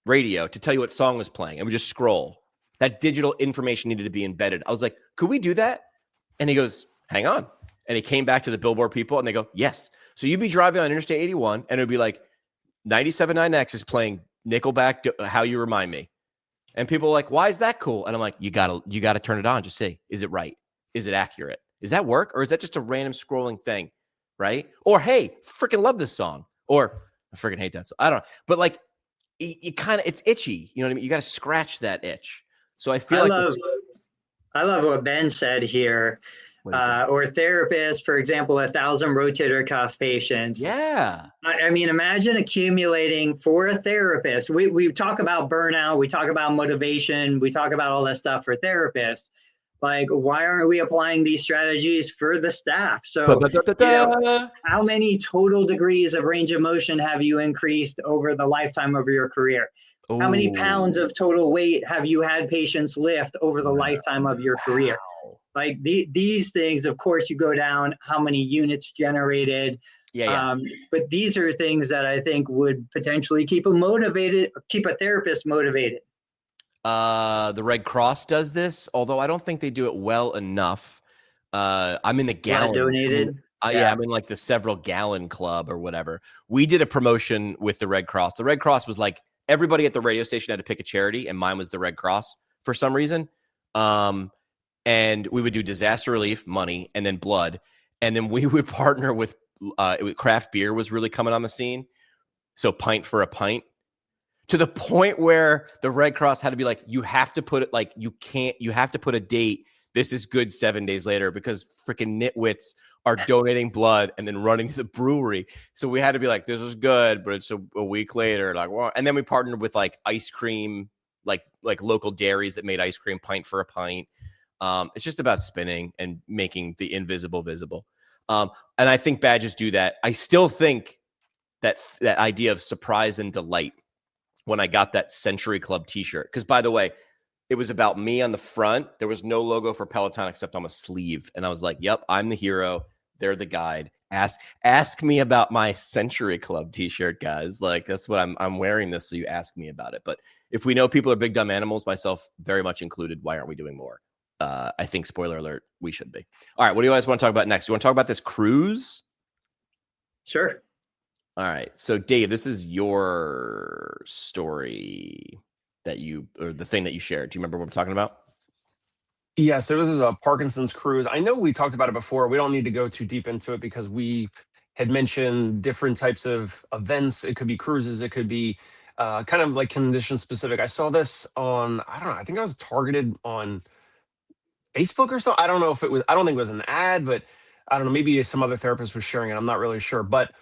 [SPEAKER 1] radio to tell you what song was playing, and we just scroll. That digital information needed to be embedded. I was like, could we do that? And he goes, hang on. And he came back to the billboard people and they go, yes. So you'd be driving on Interstate 81 and it would be like 97.9X is playing Nickelback, How You Remind Me. And people are like, why is that cool? And I'm like, you gotta turn it on. Just say, is it right? Is it accurate? Is that work? Or is that just a random scrolling thing? Right? Or, hey, freaking love this song. Or I freaking hate that song. I don't know. But like, it's itchy. You know what I mean? You got to scratch that itch. So I feel
[SPEAKER 4] I love what Ben said here. Or therapists, for example, 1,000 rotator cuff patients.
[SPEAKER 1] Yeah.
[SPEAKER 4] I mean, imagine accumulating for a therapist. We talk about burnout. We talk about motivation. We talk about all that stuff for therapists. Like, why aren't we applying these strategies for the staff? So, how many total degrees of range of motion have you increased over the lifetime of your career? Ooh. How many pounds of total weight have you had patients lift over the lifetime of your career? Like these things, of course, you go down how many units generated. But these are things that I think would potentially keep a therapist motivated.
[SPEAKER 1] The Red Cross does this, although I don't think they do it well enough. I'm in the gallon.
[SPEAKER 4] Donated.
[SPEAKER 1] I'm in like the several gallon club or whatever. We did a promotion with the Red Cross. The Red Cross was like, everybody at the radio station had to pick a charity, and mine was the Red Cross for some reason. And we would do disaster relief, money, and then blood. And then we would partner with craft beer was really coming on the scene. So pint for a pint, to the point where the Red Cross had to be like, you have to put it like, you have to put a date. This is good 7 days later, because freaking nitwits are donating blood and then running to the brewery. So we had to be like, this is good, but it's a week later. Like, well, and then we partnered with like ice cream, like local dairies that made ice cream, pint for a pint. It's just about spinning and making the invisible visible. And I think badges do that. I still think that idea of surprise and delight when I got that Century Club t-shirt, because by the way, it was about me on the front. There was no logo for Peloton except on a sleeve. And I was like, yep, I'm the hero. They're the guide. Ask me about my Century Club t-shirt, guys. Like, that's what I'm wearing this, so you ask me about it. But if we know people are big dumb animals, myself very much included, why aren't we doing more? I think, spoiler alert, we should be. All right, what do you guys want to talk about next? You want to talk about this cruise?
[SPEAKER 4] Sure.
[SPEAKER 1] All right. So, Dave, this is your story or the thing that you shared. Do you remember what we're talking about?
[SPEAKER 2] Yes, there was a Parkinson's cruise. I know we talked about it before. We don't need to go too deep into it because we had mentioned different types of events. It could be cruises. It could be kind of like condition specific. I saw this on, I don't know, I think I was targeted on Facebook or so. I don't know if it was, I don't think it was an ad, but I don't know, maybe some other therapist was sharing it. I'm not really sure, but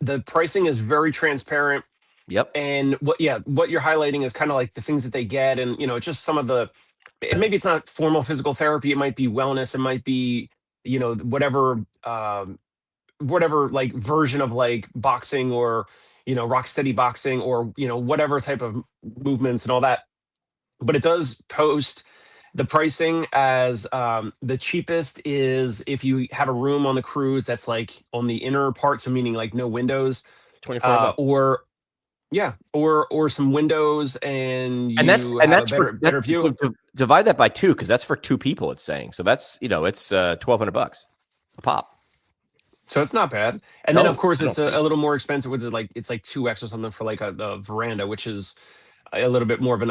[SPEAKER 2] the pricing is very transparent.
[SPEAKER 1] Yep.
[SPEAKER 2] And what you're highlighting is kind of like the things that they get. And, it's just some of the, and maybe it's not formal physical therapy. It might be wellness. It might be, whatever like version of like boxing or, rock steady boxing or, whatever type of movements and all that. But it does post the pricing as the cheapest is if you have a room on the cruise that's like on the inner part, so meaning like no windows,
[SPEAKER 1] $24
[SPEAKER 2] or some windows, and
[SPEAKER 1] that's
[SPEAKER 2] for better view.
[SPEAKER 1] Divide that by 2 because that's for 2 people. It's saying so that's it's $1,200 a pop.
[SPEAKER 2] So it's not bad. And then of course it's a little more expensive. It's like 2x or something for like a veranda, which is a little bit more of an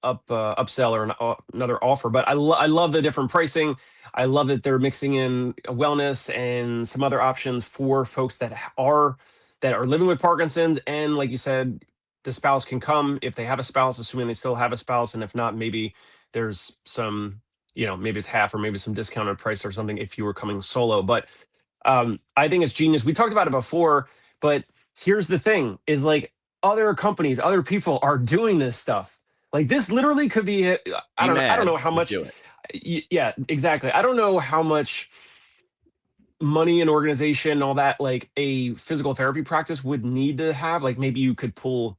[SPEAKER 2] upsell or another offer. But I love the different pricing. I love that they're mixing in wellness and some other options for folks that are living with Parkinson's. And like you said, the spouse can come if they have a spouse, assuming they still have a spouse. And if not, maybe there's some, maybe it's half or maybe some discounted price or something if you were coming solo. But I think it's genius. We talked about it before, but here's the thing is like other companies, other people are doing this stuff. Like this literally could be, I don't know how much.
[SPEAKER 1] Do it.
[SPEAKER 2] Yeah, exactly. I don't know how much money and organization, all that, like a physical therapy practice would need to have. Like maybe you could pull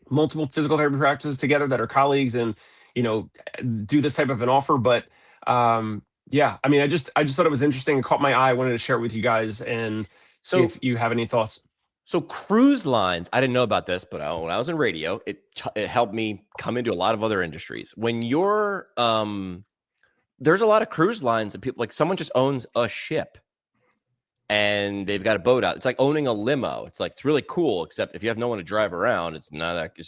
[SPEAKER 2] multiple physical therapy practices together that are colleagues and, do this type of an offer. But yeah, I mean, I just thought it was interesting. It caught my eye. I wanted to share it with you guys and see if you have any thoughts.
[SPEAKER 1] So cruise lines, I didn't know about this, but when I was in radio, it helped me come into a lot of other industries. When you're, there's a lot of cruise lines and people, like someone just owns a ship and they've got a boat out. It's like owning a limo. It's like, it's really cool, except if you have no one to drive around, it's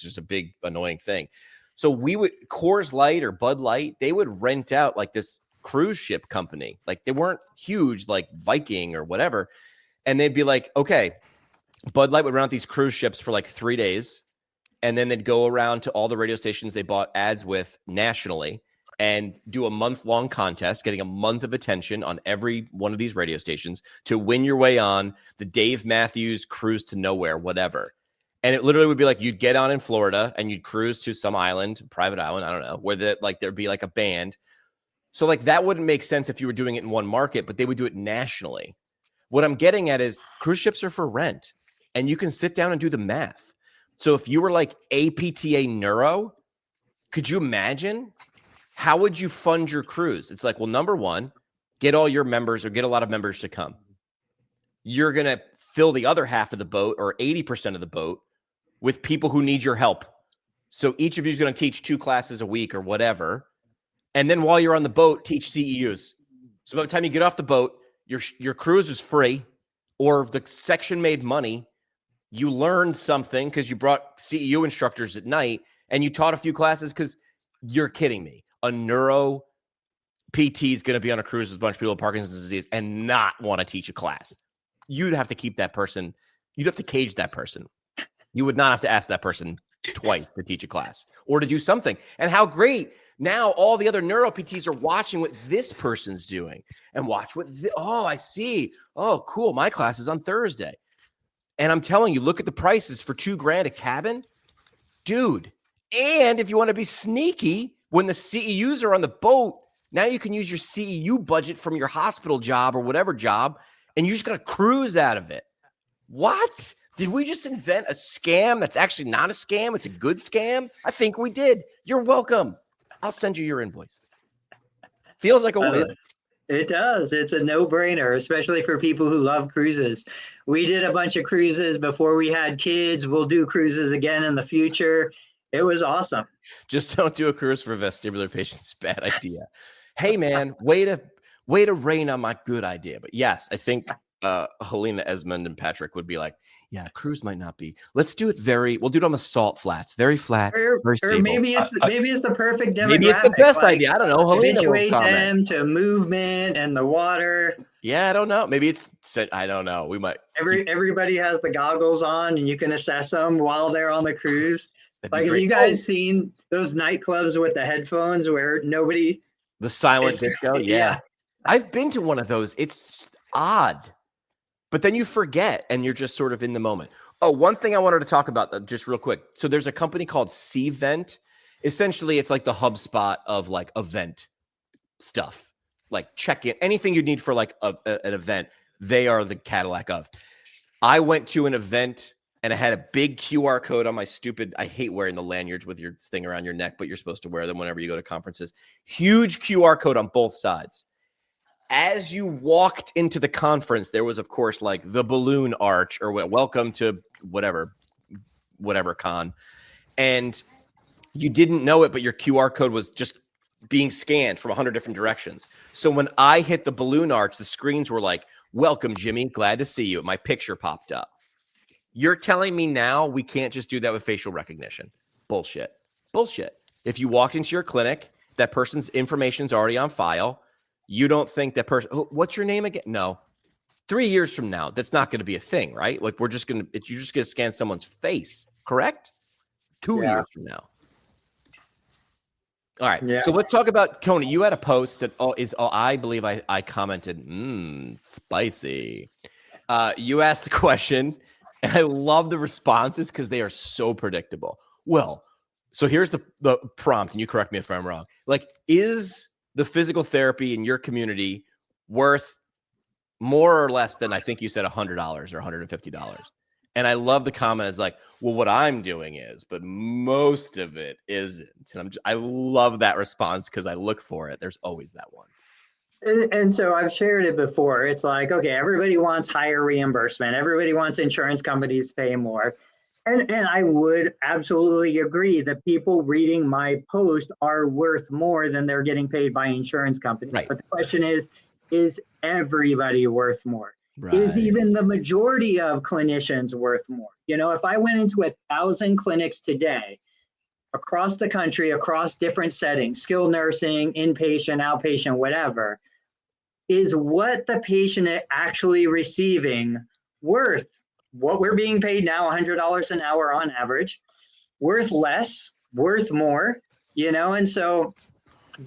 [SPEAKER 1] just a big annoying thing. So Coors Light or Bud Light, they would rent out like this cruise ship company. Like they weren't huge, like Viking or whatever. And they'd be like, okay, Bud Light would run out these cruise ships for like 3 days, and then they'd go around to all the radio stations they bought ads with nationally and do a month-long contest, getting a month of attention on every one of these radio stations to win your way on the Dave Matthews Cruise to Nowhere, whatever. And it literally would be like you'd get on in Florida and you'd cruise to some island, private island, I don't know, where there'd be like a band. So like that wouldn't make sense if you were doing it in one market, but they would do it nationally. What I'm getting at is cruise ships are for rent. And you can sit down and do the math. So if you were like APTA neuro, could you imagine? How would you fund your cruise? It's like, well, number one, get all your members or get a lot of members to come. You're going to fill the other half of the boat or 80% of the boat with people who need your help. So each of you is going to teach 2 classes a week or whatever. And then while you're on the boat, teach CEUs. So by the time you get off the boat, your cruise is free or the section made money. You learned something because you brought CEU instructors at night and you taught a few classes because you're kidding me. A neuro PT is going to be on a cruise with a bunch of people with Parkinson's disease and not want to teach a class. You'd have to keep that person. You'd have to cage that person. You would not have to ask that person twice to teach a class or to do something. And how great. Now all the other neuro PTs are watching what this person's doing and watch what, I see. Oh, cool. My class is on Thursday. And I'm telling you, look at the prices for $2,000 a cabin, dude. And if you want to be sneaky, when the CEUs are on the boat, now you can use your CEU budget from your hospital job or whatever job, and you just got to cruise out of it. What? Did we just invent a scam that's actually not a scam? It's a good scam? I think we did. You're welcome. I'll send you your invoice. Feels like a win.
[SPEAKER 4] It does. It's a no-brainer, especially for people who love cruises. We did a bunch of cruises before we had kids. We'll do cruises again in the future. It was awesome.
[SPEAKER 1] Just don't do a cruise for vestibular patients. Bad idea. Hey, man, way to rain on my good idea. But yes, I think Helena, Esmond, and Patrick would be like, yeah, cruise might not be. Let's do it we'll do it on the salt flats. Very flat, very stable.
[SPEAKER 4] Or maybe it's the perfect demographic.
[SPEAKER 1] Maybe it's the best idea. I don't know.
[SPEAKER 4] Habituate them to movement and the water.
[SPEAKER 1] Yeah, I don't know. Maybe I don't know. We might.
[SPEAKER 4] Everybody has the goggles on and you can assess them while they're on the cruise. Like, have
[SPEAKER 1] great.
[SPEAKER 4] you guys seen those nightclubs with the headphones where nobody...
[SPEAKER 1] The silent disco? Yeah. I've been to one of those. It's odd. But then you forget and you're just sort of in the moment. Oh, one thing I wanted to talk about just real quick. So there's a company called Cvent. Essentially, it's like the HubSpot of like event stuff. Like check in, anything you need for like an event, they are the Cadillac of. I went to an event and I had a big QR code on my I hate wearing the lanyards with your thing around your neck, but you're supposed to wear them whenever you go to conferences. Huge QR code on both sides. As you walked into the conference, there was, of course, like the balloon arch or welcome to whatever con. And you didn't know it, but your QR code was just being scanned from 100 different directions. So when I hit the balloon arch, the screens were like, welcome, Jimmy. Glad to see you. My picture popped up. You're telling me now we can't just do that with facial recognition? Bullshit. If you walked into your clinic, that person's information is already on file. You don't think that person, what's your name again? No. 3 years from now, that's not going to be a thing, right? Like you're just going to scan someone's face, correct? 2 years from now. All right. Yeah. So let's talk about Coney. You had a post that I believe I commented, spicy. You asked the question, And I love the responses because they are so predictable. Well, so here's the prompt, and you correct me if I'm wrong. Like, is the physical therapy in your community worth more or less than, I think you said, $100 or $150? And I love the comment. It's like, well, what I'm doing is, but most of it isn't. And I love that response because I look for it. There's always that one.
[SPEAKER 4] And so I've shared it before. It's like, okay, everybody wants higher reimbursement. Everybody wants insurance companies to pay more. And I would absolutely agree that people reading my post are worth more than they're getting paid by insurance companies.
[SPEAKER 1] Right.
[SPEAKER 4] But the question is everybody worth more?
[SPEAKER 1] Right.
[SPEAKER 4] Is even the majority of clinicians worth more? You know, if I went into 1,000 clinics today across the country, across different settings, skilled nursing, inpatient, outpatient, whatever, is what the patient is actually receiving worth what we're being paid now, $100 an hour on average, worth less, worth more, you know? And so,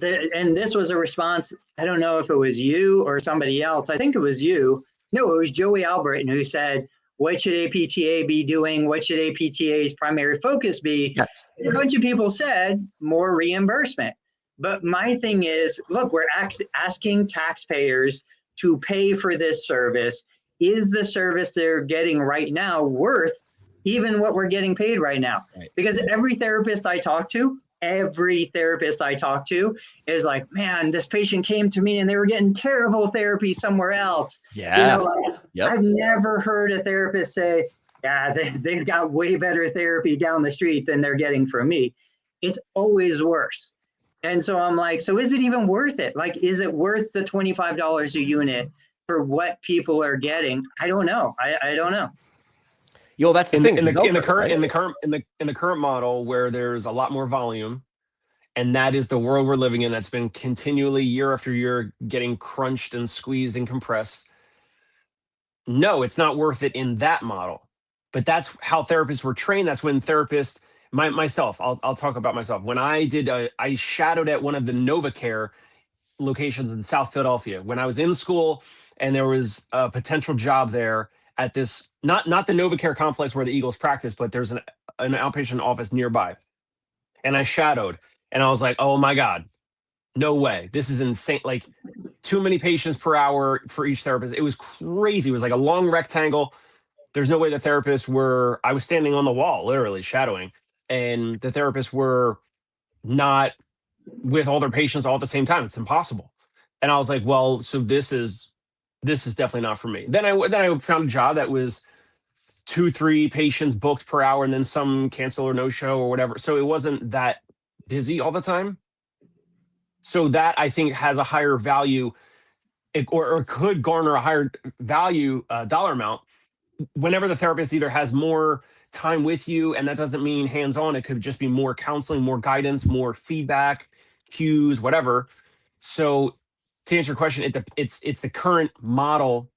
[SPEAKER 4] and this was a response, I don't know if it was you or somebody else. I think it was you. No, it was Joey Albritton who said, what should APTA be doing? What should APTA's primary focus be?
[SPEAKER 1] Yes.
[SPEAKER 4] And a bunch of people said more reimbursement. But my thing is, look, we're asking taxpayers to pay for this service. Is the service they're getting right now worth even what we're getting paid right now?
[SPEAKER 1] Right.
[SPEAKER 4] Because every therapist I talk to is like, man, this patient came to me and they were getting terrible therapy somewhere else.
[SPEAKER 1] Yeah.
[SPEAKER 4] You know, like, yep. I've never heard a therapist say, yeah, they've got way better therapy down the street than they're getting from me. It's always worse. And so I'm like, so is it even worth it? Like, is it worth the $25 a unit for what people are getting? I don't know. I don't know.
[SPEAKER 1] Yo, that's the thing.
[SPEAKER 2] In the current model where there's a lot more volume, and that is the world we're living in, that's been continually year after year getting crunched and squeezed and compressed. No, it's not worth it in that model. But that's how therapists were trained. That's when therapists, myself, I'll talk about myself. When I shadowed at one of the NovaCare locations in South Philadelphia when I was in school, and there was a potential job there at this, not the NovaCare complex where the Eagles practice, but there's an outpatient office nearby. And I shadowed, and I was like, oh my God, no way. This is insane. Like, too many patients per hour for each therapist. It was crazy. It was like a long rectangle. There's no way the therapists were, I was standing on the wall, literally shadowing, and the therapists were not with all their patients all at the same time. It's impossible. And I was like, well, so this is definitely not for me. Then I found a job that was 2-3 patients booked per hour, and then some cancel or no show or whatever. So it wasn't that busy all the time. So that, I think, has a higher value, or could garner a higher value dollar amount whenever the therapist either has more time with you, and that doesn't mean hands-on. It could just be more counseling, more guidance, more feedback, cues, whatever. So to answer your question, it's the current model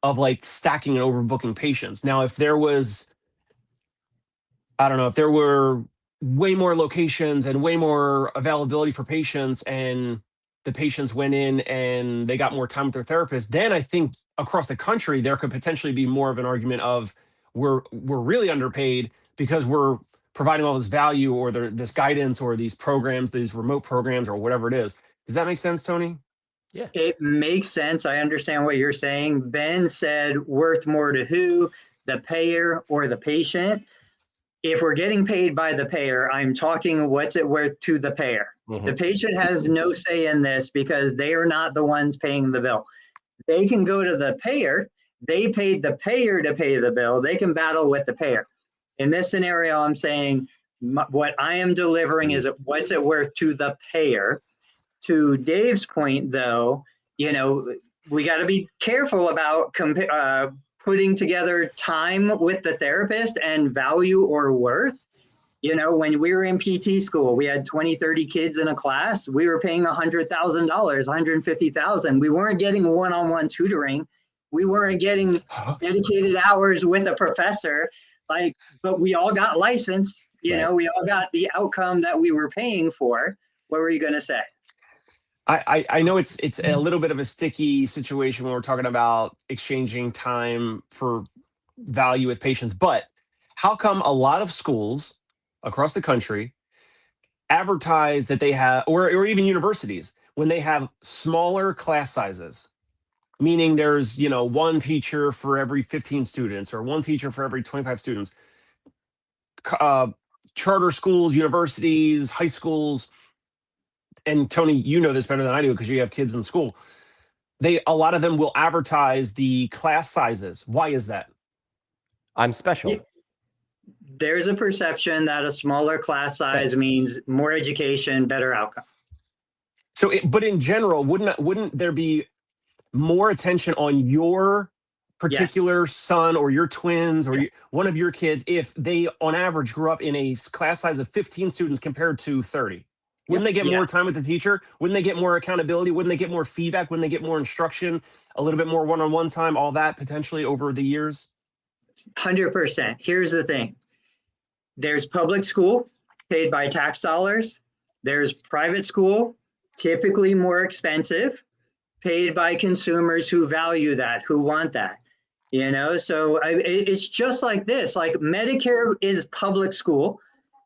[SPEAKER 2] of like stacking and overbooking patients. Now, if there was, I don't know, if there were way more locations and way more availability for patients, and the patients went in and they got more time with their therapist, then I think across the country there could potentially be more of an argument of we're really underpaid because we're providing all this value, or this guidance, or these programs, these remote programs, or whatever it is. Does that make sense, Tony?
[SPEAKER 4] Yeah, it makes sense. I understand what you're saying. Ben said worth more to who? The payer or the patient? If we're getting paid by the payer, I'm talking what's it worth to the payer. Mm-hmm. The patient has no say in this because they are not the ones paying the bill. They can go to the payer. They paid the payer to pay the bill. They can battle with the payer. In this scenario, I'm saying what I am delivering is what's it worth to the payer. To Dave's point, though, you know, we got to be careful about putting together time with the therapist and value or worth. You know, when we were in PT school, we had 20, 30 kids in a class. We were paying $100,000, $150,000. We weren't getting one-on-one tutoring. We weren't getting dedicated hours with a professor. Like, but we all got licensed. You know, we all got the outcome that we were paying for. What were you going to say?
[SPEAKER 2] I know it's a little bit of a sticky situation when we're talking about exchanging time for value with patients. But how come a lot of schools across the country advertise that they have, or even universities, when they have smaller class sizes, meaning there's, one teacher for every 15 students or one teacher for every 25 students, charter schools, universities, high schools, and Tony, you know this better than I do because you have kids in school. A lot of them will advertise the class sizes. Why is that?
[SPEAKER 1] I'm special.
[SPEAKER 4] There's a perception that a smaller class size means more education, better outcome.
[SPEAKER 2] So, but in general, wouldn't there be more attention on your particular son or your twins or one of your kids if they, on average, grew up in a class size of 15 students compared to 30? Wouldn't they get more time with the teacher? Wouldn't they get more accountability? Wouldn't they get more feedback? Wouldn't they get more instruction, a little bit more one-on-one time, all that potentially over the years?
[SPEAKER 4] 100%. Here's the thing. There's public school paid by tax dollars. There's private school, typically more expensive, paid by consumers who value that, who want that. So it's just like this. Like Medicare is public school.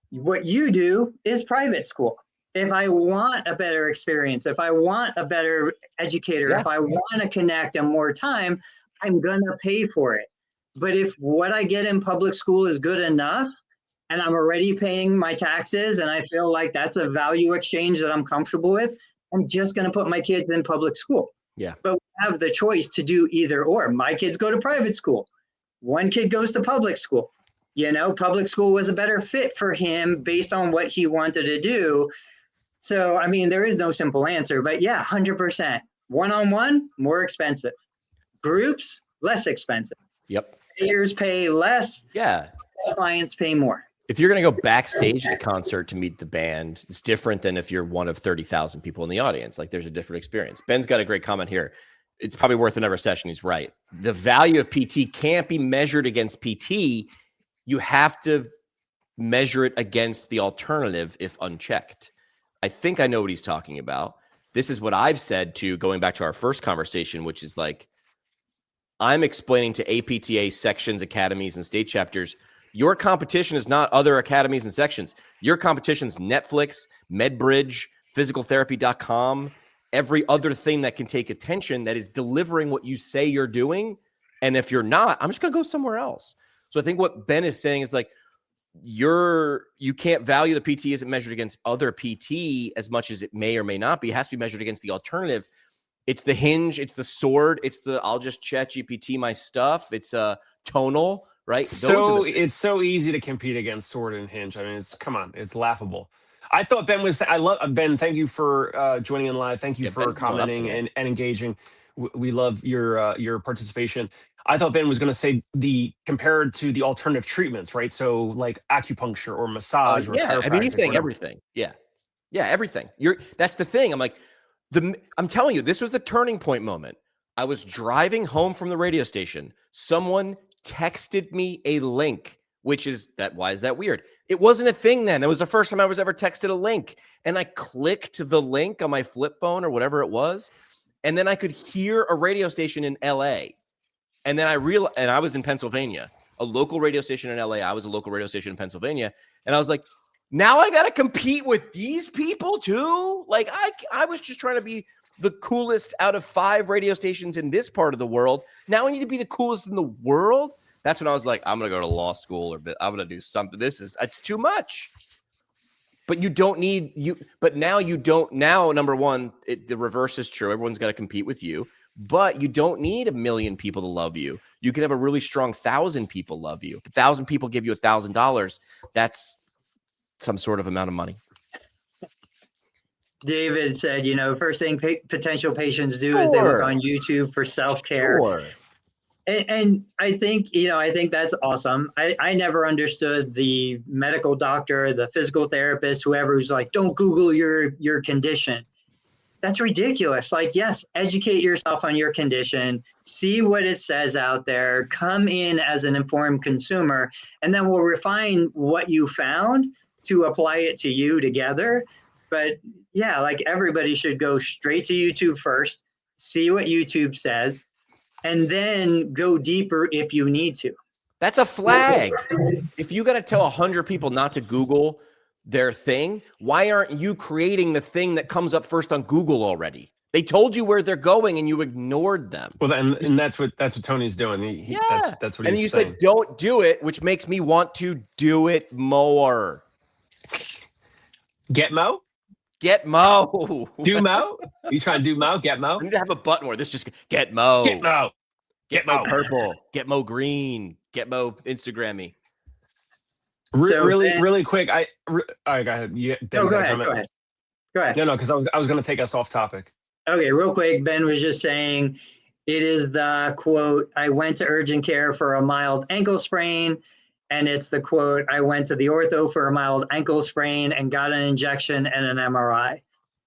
[SPEAKER 4] What you do is private school. If I want a better experience, if I want a better educator, if I want to connect and more time, I'm going to pay for it. But if what I get in public school is good enough and I'm already paying my taxes and I feel like that's a value exchange that I'm comfortable with, I'm just going to put my kids in public school.
[SPEAKER 1] Yeah.
[SPEAKER 4] But we have the choice to do either or. My kids go to private school. One kid goes to public school. Public school was a better fit for him based on what he wanted to do. So, there is no simple answer, but 100%. One-on-one, more expensive. Groups, less expensive.
[SPEAKER 1] Yep.
[SPEAKER 4] Payers pay less.
[SPEAKER 1] Yeah.
[SPEAKER 4] Clients pay more.
[SPEAKER 1] If you're going to go backstage at a concert to meet the band, it's different than if you're one of 30,000 people in the audience. Like there's a different experience. Ben's got a great comment here. It's probably worth another session. He's right. The value of PT can't be measured against PT. You have to measure it against the alternative if unchecked. I think I know what he's talking about. This is what I've said to going back to our first conversation, which is like, I'm explaining to APTA sections, academies, and state chapters, your competition is not other academies and sections. Your competition is Netflix, MedBridge, physicaltherapy.com, every other thing that can take attention that is delivering what you say you're doing. And if you're not, I'm just going to go somewhere else. So I think what Ben is saying is like, you can't value the PT isn't measured against other PT as much as it may or may not be. It has to be measured against the alternative. It's the Hinge, it's the Sword, it's the I'll just chat GPT my stuff. It's Tonal, right?
[SPEAKER 2] So it's so easy to compete against Sword and Hinge. Come on, it's laughable. I thought Ben was. I love Ben. Thank you for joining in live. Thank you for Ben's commenting and engaging. We love your participation. I thought Ben was going to say compared to the alternative treatments, right? So like acupuncture or massage or chiropractic.
[SPEAKER 1] He's saying everything. Yeah, everything. That's the thing. I'm like, I'm telling you, this was the turning point moment. I was driving home from the radio station. Someone texted me a link, which is that. Why is that weird? It wasn't a thing then. It was the first time I was ever texted a link, and I clicked the link on my flip phone or whatever it was, and then I could hear a radio station in LA. And then I realized, and I was in Pennsylvania, a local radio station in LA. I was a local radio station in Pennsylvania. And I was like, now I got to compete with these people too. Like I was just trying to be the coolest out of 5 radio stations in this part of the world. Now I need to be the coolest in the world. That's when I was like, I'm going to go to law school or I'm going to do something. It's too much. But you don't need but now you don't. Now, number one, the reverse is true. Everyone's got to compete with you. But you don't need 1 million people to love you. You can have a really strong 1,000 people love you. If 1,000 people give you $1,000, that's some sort of amount of money.
[SPEAKER 4] David said, first thing potential patients do is they look on YouTube for self-care.
[SPEAKER 1] Sure.
[SPEAKER 4] And I think, that's awesome. I never understood the medical doctor, the physical therapist, whoever who's like, don't Google your condition. That's ridiculous. Like, yes, educate yourself on your condition, see what it says out there, come in as an informed consumer, and then we'll refine what you found to apply it to you together. But yeah, like everybody should go straight to YouTube first, see what YouTube says, and then go deeper if you need to.
[SPEAKER 1] That's a flag. If you got to tell 100 people not to Google their thing, why aren't you creating the thing that comes up first on Google already? They told you where they're going and you ignored them.
[SPEAKER 2] Well, and that's what Tony's doing. That's what
[SPEAKER 1] and
[SPEAKER 2] he's
[SPEAKER 1] saying.
[SPEAKER 2] And you
[SPEAKER 1] said, don't do it, which makes me want to do it more.
[SPEAKER 2] Get Mo?
[SPEAKER 1] Get Mo.
[SPEAKER 2] Do Mo? Are you trying to do Mo? Get Mo?
[SPEAKER 1] I need to have a button where this just get Mo.
[SPEAKER 2] Get Mo.
[SPEAKER 1] Get Mo purple. Get Mo green. Get Mo Instagram me.
[SPEAKER 2] Really quick. All right, go ahead.
[SPEAKER 4] Go ahead.
[SPEAKER 2] No, because I was going to take us off topic.
[SPEAKER 4] Okay, real quick. Ben was just saying, it is the quote, I went to urgent care for a mild ankle sprain. And it's the quote, I went to the ortho for a mild ankle sprain and got an injection and an MRI.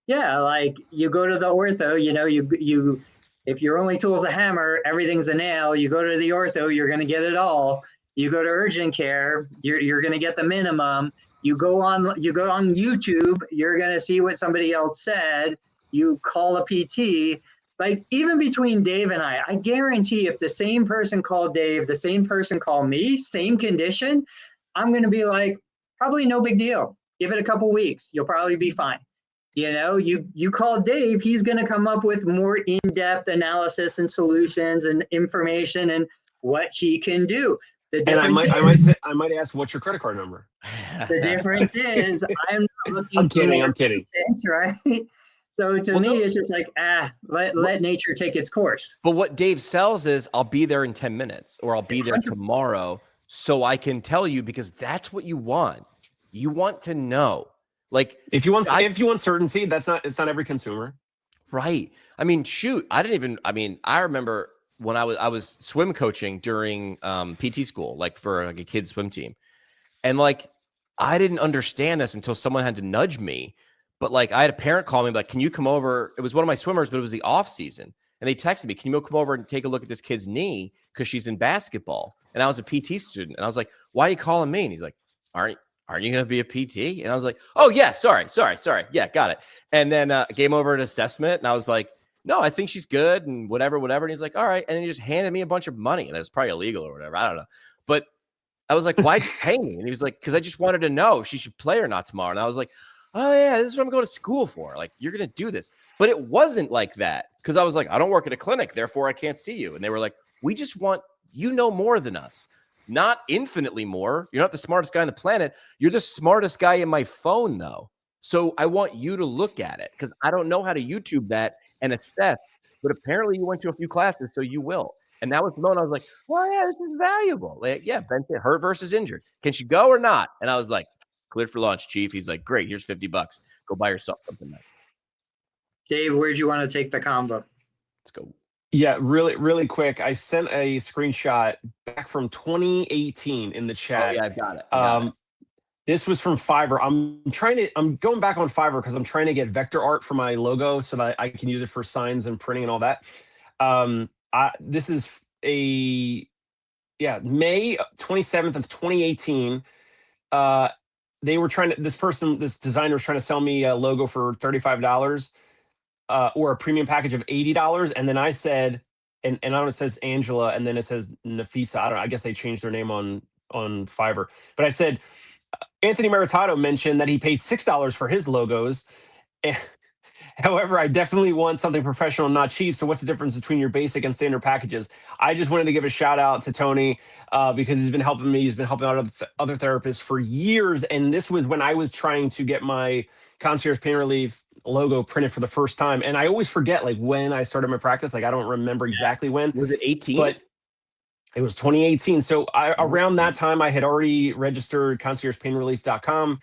[SPEAKER 4] Yeah, like you go to the ortho, you if your only tool is a hammer, everything's a nail. You go to the ortho, you're going to get it all. You go to urgent care, you're going to get the minimum. You go on YouTube, you're going to see what somebody else said. You call a PT. Like, even between Dave and I guarantee if the same person called Dave, the same person called me, same condition, I'm going to be like, probably no big deal. Give it a couple weeks. You'll probably be fine. You call Dave, he's going to come up with more in-depth analysis and solutions and information and what he can do.
[SPEAKER 2] And I might ask, what's your credit card number?
[SPEAKER 4] The difference is I'm not looking.
[SPEAKER 2] I'm kidding.
[SPEAKER 4] Right? So to me, it's just like, let nature take its course.
[SPEAKER 1] But what Dave sells is, I'll be there in 10 minutes or I'll be there tomorrow so I can tell you, because that's what you want. You want to know. Like,
[SPEAKER 2] if you want certainty, it's not every consumer.
[SPEAKER 1] Right. I mean, shoot, I remember when I was swim coaching during PT school, like for like a kid's swim team. And like, I didn't understand this until someone had to nudge me. But like, I had a parent call me, like, can you come over? It was one of my swimmers, but it was the off season. And they texted me, can you come over and take a look at this kid's knee? Because she's in basketball. And I was a PT student. And I was like, why are you calling me? And he's like, aren't you going to be a PT? And I was like, oh yeah, sorry. Yeah, got it. And then came over an assessment. And I was like, no, I think she's good and whatever. And he's like, all right. And then he just handed me a bunch of money. And it was probably illegal or whatever. I don't know. But I was like, why'd you pay me? And he was like, because I just wanted to know if she should play or not tomorrow. And I was like, oh yeah, this is what I'm going to school for. Like, you're going to do this. But it wasn't like that, because I was like, I don't work at a clinic, therefore I can't see you. And they were like, we just want, more than us, not infinitely more. You're not the smartest guy on the planet. You're the smartest guy in my phone though. So I want you to look at it, because I don't know how to YouTube that and assess, but apparently you went to a few classes, so you will. And that was the moment I was like, well, yeah, this is valuable. Like, yeah, Ben said, hurt versus injured. Can she go or not? And I was like, cleared for launch, Chief. He's like, great, here's $50. Go buy yourself something nice.
[SPEAKER 4] Dave, where'd you want to take the combo?
[SPEAKER 1] Let's go.
[SPEAKER 2] Yeah, really quick. I sent a screenshot back from 2018 in the chat.
[SPEAKER 1] Oh, yeah, I've got it.
[SPEAKER 2] This was from Fiverr. I'm going back on Fiverr because I'm trying to get vector art for my logo so that I can use it for signs and printing and all that. This is May 27th of 2018. This designer was trying to sell me a logo for $35 or a premium package of $80. And then I said, and I don't know, it says Angela, and then it says Nafisa. I don't know. I guess they changed their name on Fiverr. But I said, Anthony Maritato mentioned that he paid $6 for his logos. However, I definitely want something professional, not cheap. So what's the difference between your basic and standard packages? I just wanted to give a shout out to Tony because he's been helping me. He's been helping out other therapists for years. And this was when I was trying to get my Concierge Pain Relief logo printed for the first time. And I always forget like when I started my practice. Like I don't remember exactly when.
[SPEAKER 1] Was it 18?
[SPEAKER 2] But it was 2018. So around that time, I had already registered conciergepainrelief.com.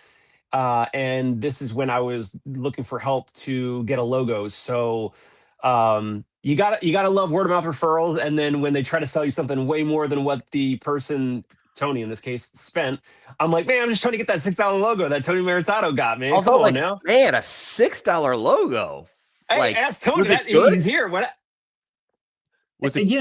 [SPEAKER 2] And this is when I was looking for help to get a logo. So you gotta love word of mouth referrals. And then when they try to sell you something way more than what the person, Tony in this case, spent, I'm like, man, I'm just trying to get that $6 logo that Tony Maritato got, man. Come on now.
[SPEAKER 1] Man, a $6 logo.
[SPEAKER 2] Hey,
[SPEAKER 1] like,
[SPEAKER 2] ask Tony that he's here. What?
[SPEAKER 4] Was it?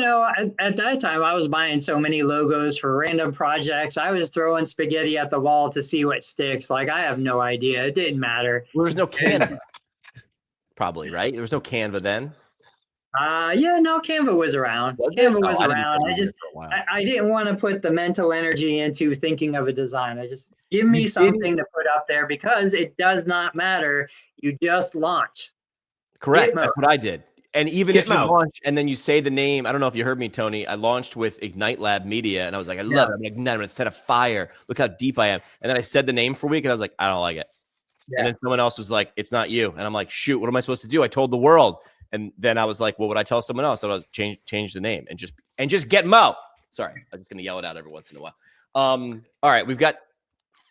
[SPEAKER 4] At that time, I was buying so many logos for random projects. I was throwing spaghetti at the wall to see what sticks. Like, I have no idea. It didn't matter.
[SPEAKER 1] Well, there's no Canva. Probably, right? There was no Canva then.
[SPEAKER 4] Yeah, no, Canva was around. Canva was around. I didn't want to put the mental energy into thinking of a design. I just give me something to put up there because it does not matter. You just launch.
[SPEAKER 1] Correct. That's what I did. And even if you launch and then you say the name, I don't know if you heard me, Tony. I launched with Ignite Lab Media, and I was like, I love it. I'm like, I'm going to set a fire. Look how deep I am. And then I said the name for a week, and I was like, I don't like it. Yeah. And then someone else was like, it's not you. And I'm like, shoot, what am I supposed to do? I told the world. And then I was like, what would I tell someone else? So I was change the name and just get Mo. Sorry, I'm just going to yell it out every once in a while. All right, we've got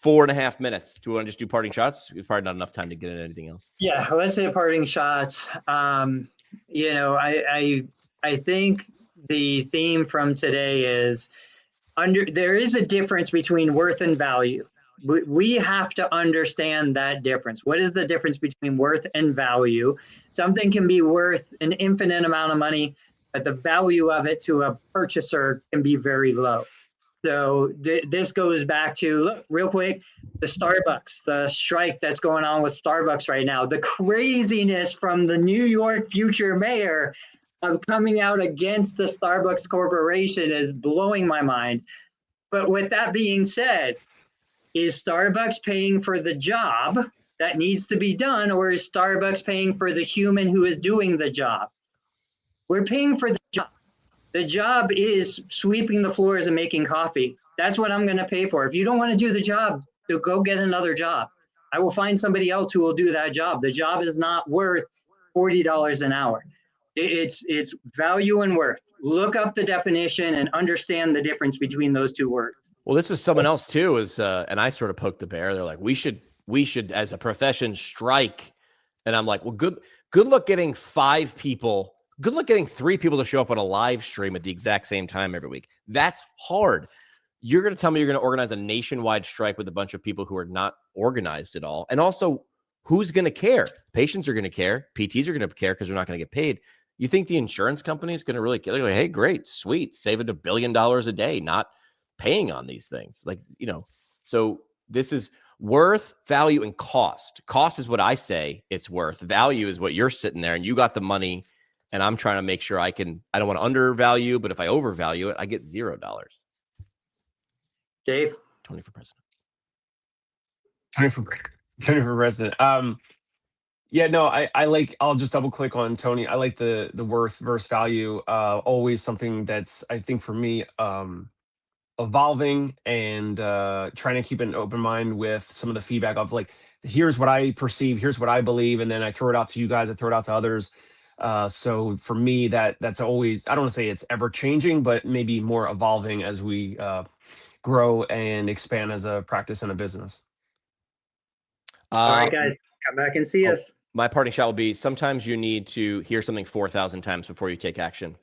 [SPEAKER 1] 4.5 minutes. Do we want to just do parting shots? We've probably not enough time to get into anything else.
[SPEAKER 4] Yeah, let's say parting shots. You know, I think the theme from today is there is a difference between worth and value. We have to understand that difference. What is the difference between worth and value? Something can be worth an infinite amount of money, but the value of it to a purchaser can be very low. So this goes back to, look, real quick, the Starbucks, the strike that's going on with Starbucks right now, the craziness from the New York future mayor of coming out against the Starbucks Corporation is blowing my mind. But with that being said, is Starbucks paying for the job that needs to be done, or is Starbucks paying for the human who is doing the job? We're paying for the job. The job is sweeping the floors and making coffee. That's what I'm going to pay for. If you don't want to do the job, so go get another job. I will find somebody else who will do that job. The job is not worth $40 an hour. It's value and worth. Look up the definition and understand the difference between those two words.
[SPEAKER 1] Well, this was someone else too, and I sort of poked the bear. They're like, we should as a profession strike. And I'm like, well, good luck getting 5 people. Good luck getting 3 people to show up on a live stream at the exact same time every week. That's hard. You're going to tell me you're going to organize a nationwide strike with a bunch of people who are not organized at all. And also, who's going to care? Patients are going to care. PTs are going to care because they're not going to get paid. You think the insurance company is going to really care? They're like, hey, great, sweet, saving $1 billion a day, not paying on these things. Like, you know, so this is worth, value, and cost. Cost is what I say it's worth. Value is what you're sitting there and you got the money. And I'm trying to make sure I don't want to undervalue, but if I overvalue it, I get $0.
[SPEAKER 4] Dave?
[SPEAKER 1] Tony for president.
[SPEAKER 2] Tony for president. Yeah, no, I'll just double click on Tony. I like the worth versus value. Always something that's, I think for me, evolving and trying to keep an open mind with some of the feedback of like, here's what I perceive, here's what I believe. And then I throw it out to you guys, I throw it out to others. So for me, that's always, I don't want to say it's ever changing, but maybe more evolving as we grow and expand as a practice and a business.
[SPEAKER 4] All right, guys, come back and see us.
[SPEAKER 1] My parting shot will be, sometimes you need to hear something 4,000 times before you take action.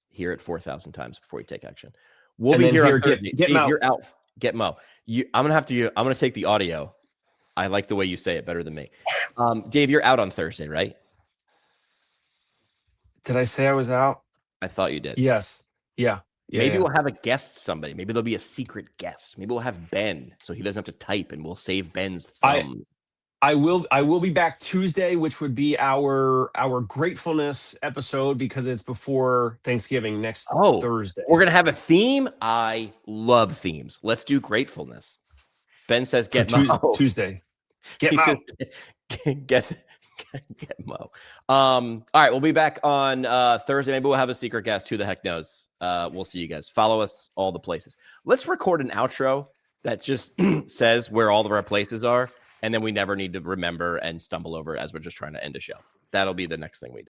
[SPEAKER 1] Hear it 4,000 times before you take action. We'll be here on Thursday. Get Mo. You're out. Get Mo. I'm going to take the audio. I like the way you say it better than me. Dave, you're out on Thursday, right?
[SPEAKER 2] Did I say I was out?
[SPEAKER 1] I thought you did.
[SPEAKER 2] Yes. Yeah.
[SPEAKER 1] Maybe we'll have a guest, somebody. Maybe there'll be a secret guest. Maybe we'll have Ben so he doesn't have to type and we'll save Ben's thumbs.
[SPEAKER 2] I will be back Tuesday, which would be our gratefulness episode because it's before Thanksgiving next Thursday.
[SPEAKER 1] We're going to have a theme. I love themes. Let's do gratefulness. Ben says get Mo.
[SPEAKER 2] Tuesday.
[SPEAKER 1] Get Mo. Get Mo. All right, we'll be back on Thursday. Maybe we'll have a secret guest. Who the heck knows? We'll see you guys. Follow us all the places. Let's record an outro that just says where all of our places are, and then we never need to remember and stumble over as we're just trying to end a show. That'll be the next thing we do.